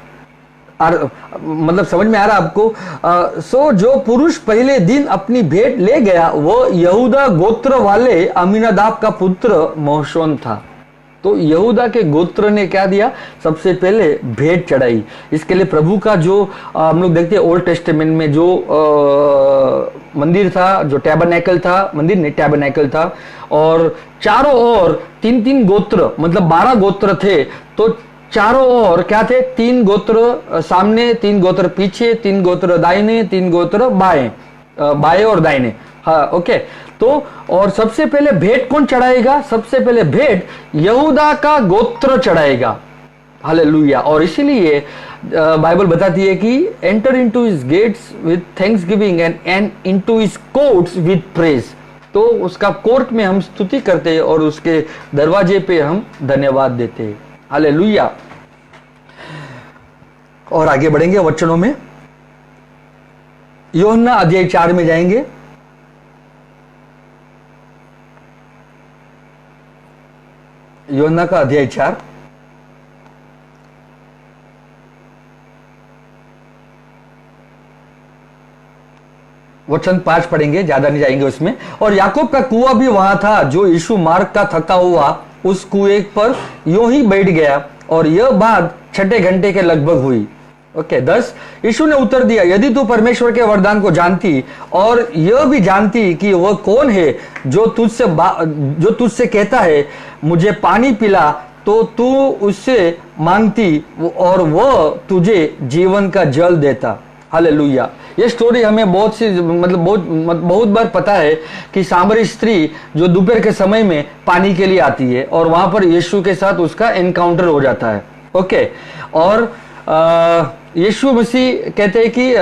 मतलब समझ में आ रहा आपको? सो जो पुरुष पहले दिन अपनी भेंट ले गया वो यहूदा गोत्र वाले अमीनादाब का पुत्र महशोन था। तो यहूदा के गोत्र ने क्या दिया? सबसे पहले भेंट चढ़ाई। इसके लिए प्रभु का जो हम लोग देखते हैं ओल्ड टेस्टामेंट में जो मंदिर था, जो टैबरनेकल था, मंदिर नहीं टैबरनेकल था, और चारों ओर 3-3 गोत्र, मतलब 12 गोत्र थे। तो चारों ओर क्या थे? 3 गोत्र सामने, 3 गोत्र पीछे, 3 गोत्र दाहिने, 3 गोत्र बाएं और दाहिने। हाँ, ओके। तो और सबसे पहले भेंट कौन चढ़ाएगा? सबसे पहले भेंट यहूदा का गोत्र चढ़ाएगा। हालेलुया। और इसीलिए बाइबल बताती है कि enter into his gates with thanksgiving and into his courts with praise. तो उसका कोर्ट में हम स्तुति करते हैं और उसके दरवाजे पे हम धन्यवाद देते हैं। हालेलुया। और आगे बढ़ेंगे वचनों में। यूहन्ना अध्याय 4 में जाएंगे। यूहन्ना का अध्याय 4 वचन 5 पढ़ेंगे, ज्यादा नहीं जाएंगे उसमें। और याकूब का कुआं भी वहां था, जो यीशु मार्ग का थका हुआ उस कुएं पर यूं ही बैठ गया, और यह बात 6 घंटे के लगभग हुई। ओके। 10 यीशु ने उत्तर दिया, यदि तू परमेश्वर के वरदान को जानती और यह भी जानती कि वह कौन है जो तुझसे कहता है मुझे पानी पिला, तो तू उससे मांगती और वह तुझे जीवन का जल देता। हालेलुया। ये स्टोरी हमें बहुत बार पता है कि सामरी स्त्री जो दोपहर के समय में पानी के लिए आती है और वहां पर यीशु के साथ उसका एनकाउंटर हो जाता है। ओके। और यीशु मसीह कहते हैं कि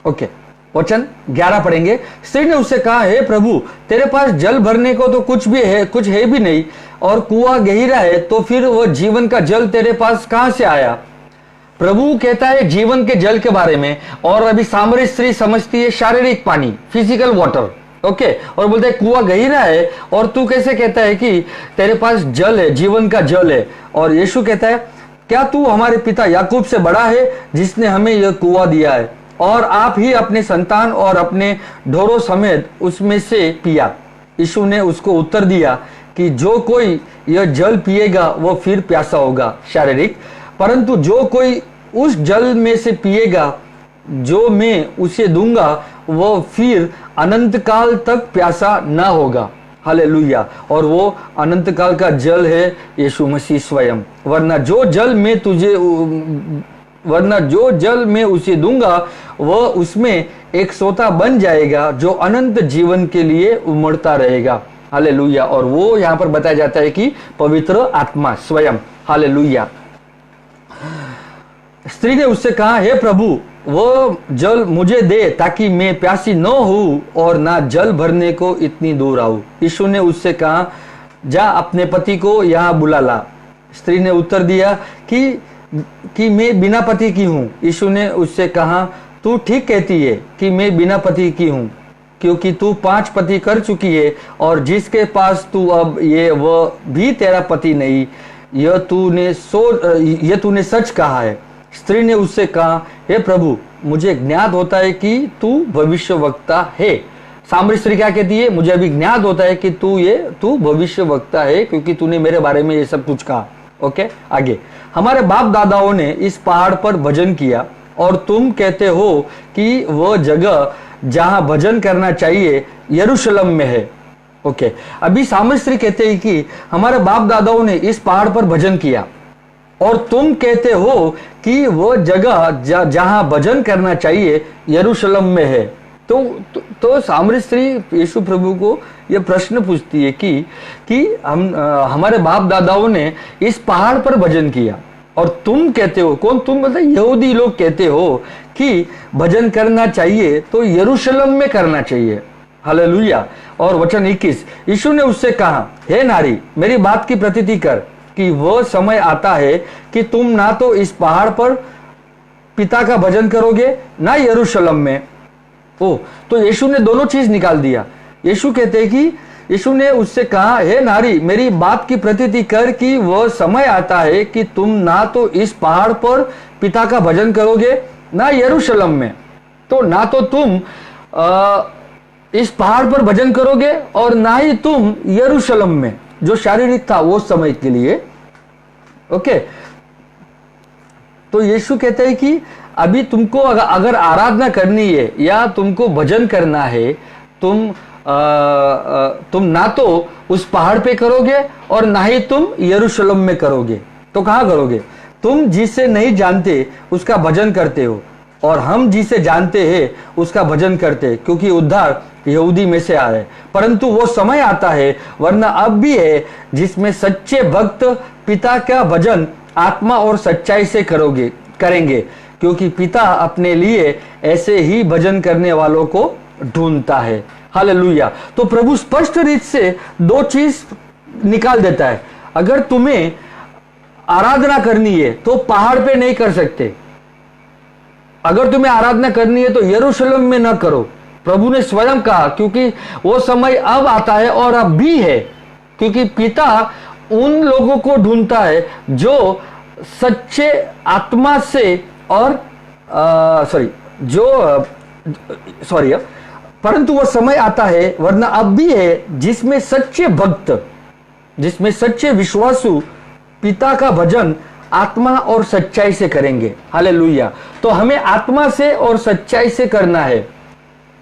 ओके, वचन 11 पढ़ेंगे। स्त्री ने उससे कहा, हे प्रभु, तेरे पास जल भरने को तो कुछ है भी नहीं, और कुआं गहरा है, तो फिर वह जीवन का जल तेरे पास कहां से आया? प्रभु कहता है जीवन के जल के बारे में, और अभी सामरी स्त्री समझती है शारीरिक पानी, फिजिकल वाटर। ओके, और बोलते हैं कुआं गहरा है, और तू कैसे कहता है कि तेरे पास जल है, जीवन का जल है? और यीशु कहता है, क्या तू हमारे पिता याकूब से बड़ा है, जिसने हमें यह कुआं दिया है, और आप ही अपने संतान और अपने ढोरों समेत उसमें से पिया? यीशु ने उसको उत्तर दिया कि जो कोई यह जल पिएगा वो फिर प्यासा होगा, शारीरिक, परंतु जो कोई उस जल में से पिएगा जो मैं उसे दूंगा, वो फिर अनंत काल तक प्यासा ना होगा। हालेलुया। और वो अनंत काल का जल है यीशु मसीह स्वयं। वरना जो जल मैं उसे दूंगा, वह उसमें एक सोता बन जाएगा जो अनंत जीवन के लिए उमड़ता रहेगा। हालेलुया। और वो यहाँ पर बताया जाता है कि पवित्र आत्मा स्वयं। हालेलुया। स्त्री ने उससे कहा, हे प्रभु, वो जल मुझे दे ताकि मैं प्यासी न हूं और ना जल भरने को इतनी दूर आऊं। यीशु ने उससे कहा, जा अपने पति को यहाँ बुला ला। स्त्री ने उत्तर दिया कि मैं बिना पति की हूं। यीशु ने उससे कहा, तू ठीक कहती है कि मैं बिना पति की हूं, क्योंकि तू 5 पति कर चुकी है, और जिसके पास तू अब ये वह भी तेरा पति नहीं। यह तूने सच कहा है। स्त्री ने उससे कहा, हे प्रभु, मुझे ज्ञात होता है कि तू भविष्यवक्ता है। सामरी स्त्री क्या कहती है? मुझे अभी ज्ञात होता है कि तू भविष्यवक्ता है, क्योंकि तूने मेरे बारे में ये सब कुछ कहा। ओके, आगे। हमारे बाप दादाओं ने इस पहाड़ पर भजन किया, और तुम कहते हो कि वह जगह जहां भजन करना चाहिए यरूशलेम में है। ओके, अभी सामरी स्त्री कहते हैं कि हमारे बाप दादाओं ने इस पहाड़ पर भजन किया, और तुम कहते हो कि वो जगह जहां भजन करना चाहिए यरूशलेम में है। तो सामरी स्त्री यीशु प्रभु को यह प्रश्न पूछती है कि हमारे बाप दादाओं ने इस पहाड़ पर भजन किया, और तुम कहते हो, कौन तुम? मतलब यहूदी लोग कहते हो कि भजन करना चाहिए तो यरूशलेम में करना चाहिए। हालेलुया। और वचन 21, यीशु ने उससे कहा, हे नारी, मेरी बात की प्रतीति कर कि वह समय आता है कि तुम ना तो इस पहाड़ पर पिता का भजन करोगे, ना यरूशलेम में। तो यीशु ने दोनों चीज निकाल दिया। यीशु कहते हैं कि यीशु ने उससे कहा, हे नारी, मेरी बात की प्रतीति कर कि वह समय आता है कि तुम ना तो इस पहाड़ पर पिता का भजन करोगे, ना यरूशलेम में। तो ना तो तुम इस पहाड़ पर भजन करोगे, और ना ही तुम यरूशलेम में, जो शारीरिक था वो समय के लिए। ओके, तो यीशु कहते हैं कि अभी तुमको अगर आराधना करनी है या तुमको भजन करना है, तुम ना तो उस पहाड़ पे करोगे और ना ही तुम यरूशलेम में करोगे। तो कहां करोगे? तुम जिसे नहीं जानते उसका भजन करते हो, और हम जिसे जानते हैं उसका भजन करते हैं, क्योंकि उद्धार यहूदी में से आया है। परंतु वो समय आता है, वरना अब भी है, जिसमें सच्चे भक्त पिता का भजन आत्मा और सच्चाई से करेंगे, क्योंकि पिता अपने लिए ऐसे ही भजन करने वालों को ढूंढता है। हालेलुया। तो प्रभु स्पष्ट रीत से 2 चीज निकाल देता है। अगर तुम्हें आराधना करनी है तो पहाड़ पे नहीं कर सकते। अगर तुम्हें आराधना करनी है तो यरूशलेम में ना करो। प्रभु ने स्वयं कहा, क्योंकि वो समय अब आता है और अब भी है, क्योंकि पिता उन लोगों को ढूंढता है जो सच्चे आत्मा से और परंतु वो समय आता है, वरना अब भी है, जिसमें सच्चे भक्त, जिसमें सच्चे विश्वासु पिता का भजन आत्मा और सच्चाई से करेंगे। हालेलुया। तो हमें आत्मा से और सच्चाई से करना है।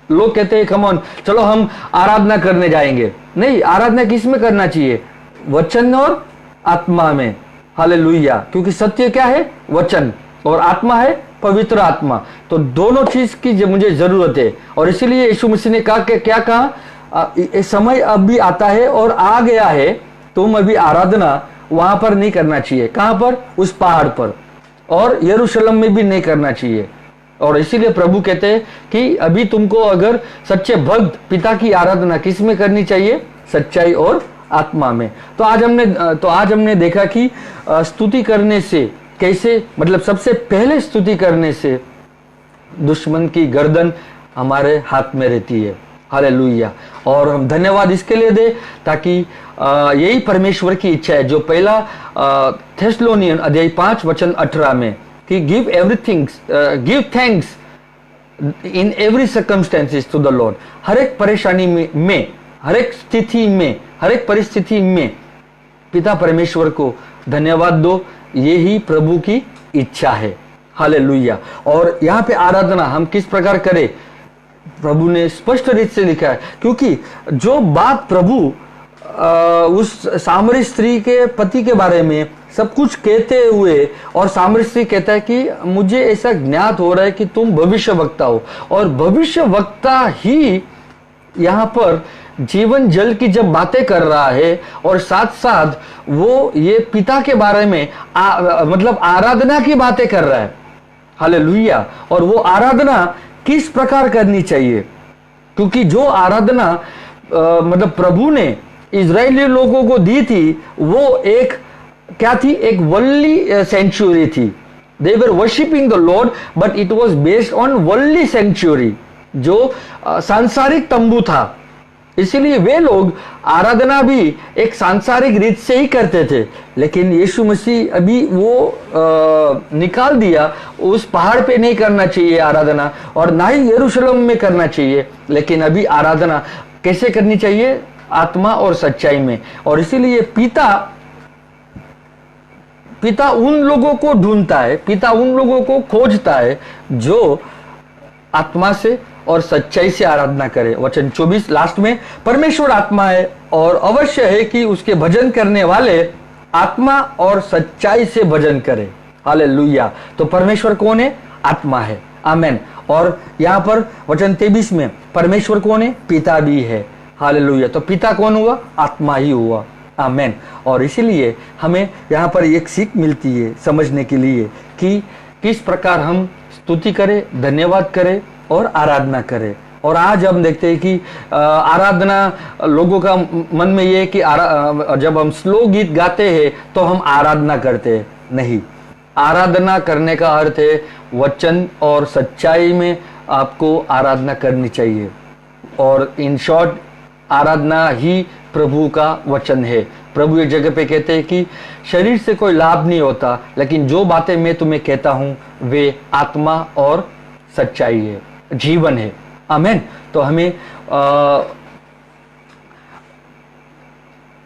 लोग कहते हैं कम ऑन, चलो हम आराधना करने जाएंगे। नहीं, आराधना किस में करना चाहिए? वचन और आत्मा में। हालेलुया। क्योंकि सत्य क्या है? वचन, और आत्मा है पवित्र आत्मा। तो दोनों चीज की मुझे जरूरत है, और इसीलिए यीशु मसीह ने कहा कि क्या कहा? समय अब भी आता है और आ गया है, तुम अभी आराधना वहां पर नहीं करना चाहिए। कहां पर? उस पहाड़ पर, और यरूशलेम में भी नहीं करना चाहिए। और इसीलिए प्रभु कहते हैं कि अभी तुमको अगर सच्चे भक्त पिता की आराधना किस में करनी चाहिए, सच्चाई और आत्मा में। तो आज हमने देखा कि स्तुति करने से कैसे, मतलब सबसे पहले स्तुति करने से दुश्मन की गर्दन हमारे हाथ में रहती है। हालेलुया। और हम धन्यवाद इसके लिए दे ताकि यही परमेश्वर की इच्छा है जो पहला थेस्सलोनियन अध्याय 5 वचन 18 में कि give thanks in every circumstances to the Lord. हर एक परेशानी में हर एक स्थिति में, हर एक परिस्थिति में पिता परमेश्वर को धन्यवाद दो, यही प्रभु की इच्छा है। हालेलुया। और यहाँ पे आराधना हम किस प्रकार करें, प्रभु ने स्पष्ट रीत से लिखा है, क्योंकि जो बात प्रभु उस सामरी स्त्री के पति के बारे में सब कुछ कहते हुए, और सामरी स्त्री कहता है कि मुझे ऐसा ज्ञात हो रहा है कि तुम भविष्य वक्ता हो, और भविष्य वक्ता ही यहाँ पर जीवन जल की जब बातें कर रहा है और साथ साथ वो ये पिता के बारे में मतलब आराधना की बातें कर रहा है। हालेलुया। और वो आराधना किस प्रकार करनी चाहिए, क्योंकि जो आराधना मतलब प्रभु ने इजरायली लोगों को दी थी वो एक क्या थी, एक वर्ल्डली सेंचुरी थी। They were worshipping the Lord but it was based on worldly sanctuary, जो सांसारिक तंबू था। इसीलिए वे लोग आराधना भी एक सांसारिक रीत से ही करते थे, लेकिन यीशु मसीह अभी वो निकाल दिया। उस पहाड़ पे नहीं करना चाहिए आराधना, और ना ही यरूशलेम में करना चाहिए, लेकिन अभी आराधना कैसे करनी चाहिए, आत्मा और सच्चाई में। और इसीलिए पिता उन लोगों को ढूंढता है, पिता उन लोगों को खोजता है जो आत्मा से और सच्चाई से आराधना करे। वचन 24 लास्ट में, परमेश्वर आत्मा है और अवश्य है कि उसके भजन करने वाले आत्मा और सच्चाई से भजन करे। हालेलुया। तो परमेश्वर कौन है, आत्मा है। आमेन। और यहाँ पर वचन 23 में परमेश्वर कौन है, पिता भी है। हालेलुया। तो पिता कौन हुआ, आत्मा ही हुआ। आमेन। और इसीलिए हमें यहाँ पर एक सीख मिलती है समझने के लिए कि किस प्रकार हम स्तुति करें, धन्यवाद करें और आराधना करें। और आज हम देखते हैं कि आराधना लोगों का मन में ये है कि जब हम स्लो गीत गाते हैं तो हम आराधना करते हैं। नहीं, आराधना करने का अर्थ है वचन और सच्चाई में आपको आराधना करनी चाहिए। और इन शॉर्ट, आराधना ही प्रभु का वचन है। प्रभु एक जगह पे कहते हैं कि शरीर से कोई लाभ नहीं होता, लेकिन जो बातें मैं तुम्हें कहता हूं वे आत्मा और सच्चाई है, जीवन है। आमेन। तो हमें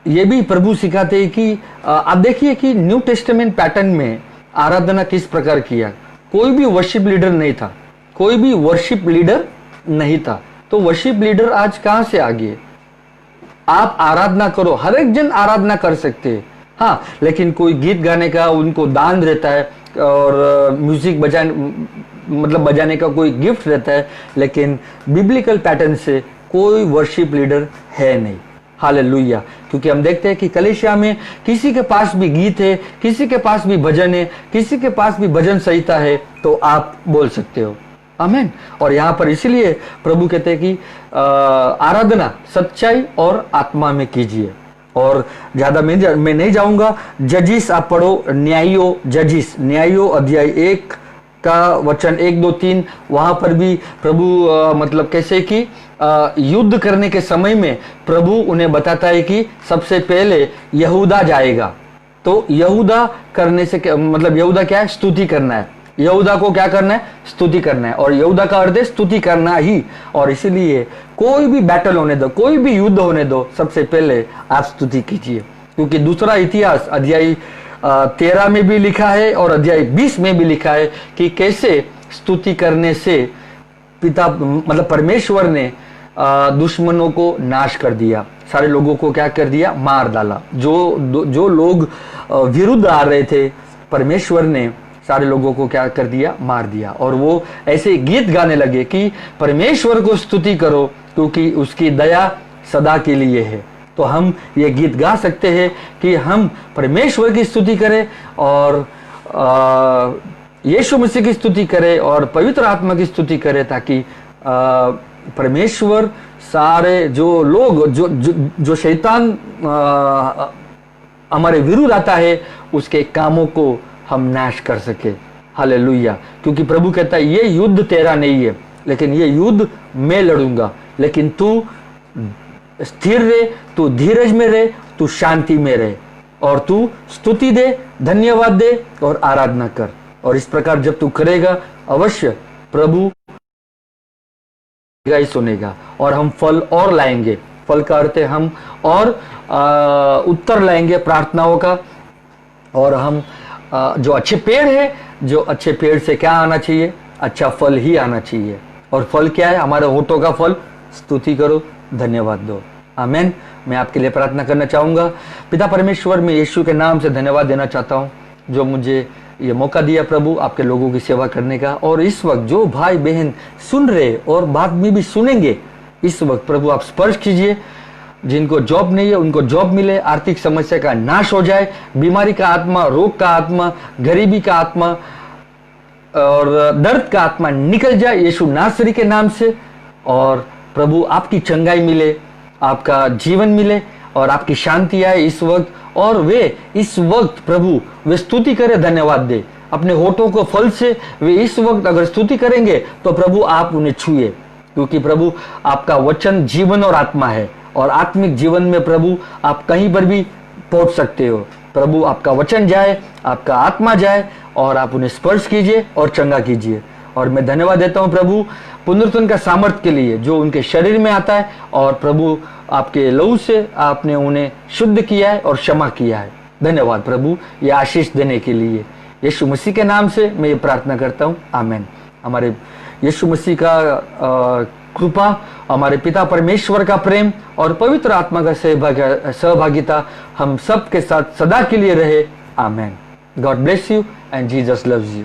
ये भी प्रभु सिखाते हैं कि आप देखिए कि न्यू टेस्टामेंट पैटर्न में आराधना किस प्रकार किया। कोई भी वर्शिप लीडर नहीं था, कोई भी वर्शिप लीडर नहीं था। तो वर्शिप लीडर आज कहां से आ गए। आप आराधना करो, हर एक जन आराधना कर सकते हैं, हाँ, लेकिन कोई गीत गाने का उनको दान रहता है और म्यूजिक बजाने का कोई गिफ्ट रहता है, लेकिन बिब्लिकल पैटर्न से कोई वर्शिप लीडर है नहीं। हालेलुया। क्योंकि हम देखते हैं कि कलीसिया में किसी के पास भी गीत है, किसी के पास भी भजन है, किसी के पास भी भजन संहिता है, तो आप बोल सकते हो। आमीन। और यहाँ पर इसीलिए प्रभु कहते हैं कि आराधना सच्चाई और आत्मा में कीजिए। और ज्यादा मैं नहीं जाऊंगा। जजिस आप पढ़ो, न्यायो अध्याय 1 का वचन 1, 2, 3, वहां पर भी प्रभु मतलब कैसे कि युद्ध करने के समय में प्रभु उन्हें बताता है कि सबसे पहले यहूदा जाएगा। तो यहूदा करने से मतलब यहूदा क्या है, स्तुति करना है। यहूदा को क्या करना है, स्तुति करना है। और यहूदा का अर्थ है स्तुति करना ही। और इसीलिए कोई भी बैटल होने दो, कोई भी युद्ध होने दो, सबसे पहले आप स्तुति कीजिए। क्योंकि दूसरा इतिहास अध्याय 13 में भी लिखा है और अध्याय 20 में भी लिखा है कि कैसे स्तुति करने से पिता मतलब परमेश्वर ने दुश्मनों को नाश कर दिया, सारे लोगों को क्या कर दिया, मार डाला। जो लोग विरुद्ध आ रहे थे, परमेश्वर ने सारे लोगों को क्या कर दिया, मार दिया। और वो ऐसे गीत गाने लगे कि परमेश्वर को स्तुति करो क्योंकि उसकी दया सदा के लिए है। तो हम ये गीत गा सकते हैं कि हम परमेश्वर की स्तुति करें और यीशु मसीह की स्तुति करे और पवित्र आत्मा की स्तुति करे, ताकि परमेश्वर सारे जो लोग जो शैतान हमारे विरुद्ध आता है उसके कामों को हम नाश कर सके। हालेलुया। क्योंकि प्रभु कहता है ये युद्ध तेरा नहीं है, लेकिन ये युद्ध मैं लड़ूंगा, लेकिन तू स्थिर रहे, तू धीरज में रहे, तू शांति में रहे और तू स्तुति दे, धन्यवाद दे और आराधना कर। और इस प्रकार जब तू करेगा अवश्य प्रभु ही सुनेगा और हम फल और लाएंगे। फल का अर्थ है हम और उत्तर लाएंगे प्रार्थनाओं का। और हम जो अच्छे पेड़ है, जो अच्छे पेड़ से क्या आना चाहिए? अच्छा फल ही आना चाहिए। और फल क्या है? हमारे होठों का फल स्तुति करो, धन्यवाद दो। आमीन। मैं आपके लिए प्रार्थना करना चाहूंगा। पिता परमेश्वर, मैं यीशु के नाम से धन्यवाद देना चाहता हूं जो मुझे ये मौका दिया प्रभु आपके लोगों की सेवा करने का। और इस वक्त जो भाई बहन सुन रहे और बाद में भी सुनेंगे, इस वक्त प्रभु आप स्पर्श कीजिए। जिनको जॉब नहीं है उनको जॉब मिले, आर्थिक समस्या का नाश हो जाए, बीमारी का आत्मा, रोग का आत्मा, गरीबी का आत्मा और दर्द का आत्मा निकल जाए यीशु नासरी के नाम से। और प्रभु आपकी चंगाई मिले, आपका जीवन मिले और आपकी शांति आए इस वक्त। और वे इस वक्त प्रभु वे स्तुति करे, धन्यवाद दे अपने होठों को फल से। वे इस वक्त अगर स्तुति करेंगे तो प्रभु आप उन्हें छुए, क्योंकि प्रभु आपका वचन जीवन और आत्मा है। और आत्मिक जीवन में प्रभु आप कहीं पर भी पहुंच सकते हो। प्रभु आपका वचन जाए, आपका आत्मा जाए और आप उन्हें स्पर्श कीजिए और चंगा कीजिए। और मैं धन्यवाद देता हूं प्रभु पुनरुत्थान का सामर्थ्य के लिए जो उनके शरीर में आता है। और प्रभु आपके लहू से आपने उन्हें शुद्ध किया है और क्षमा किया है। धन्यवाद प्रभु ये आशीष देने के लिए। यीशु मसीह के नाम से मैं ये प्रार्थना करता हूँ, आमीन। हमारे यीशु मसीह का कृपा, हमारे पिता परमेश्वर का प्रेम और पवित्र आत्मा का सहभागिता हम सब के साथ सदा के लिए रहे, आमीन। God bless you and Jesus loves you.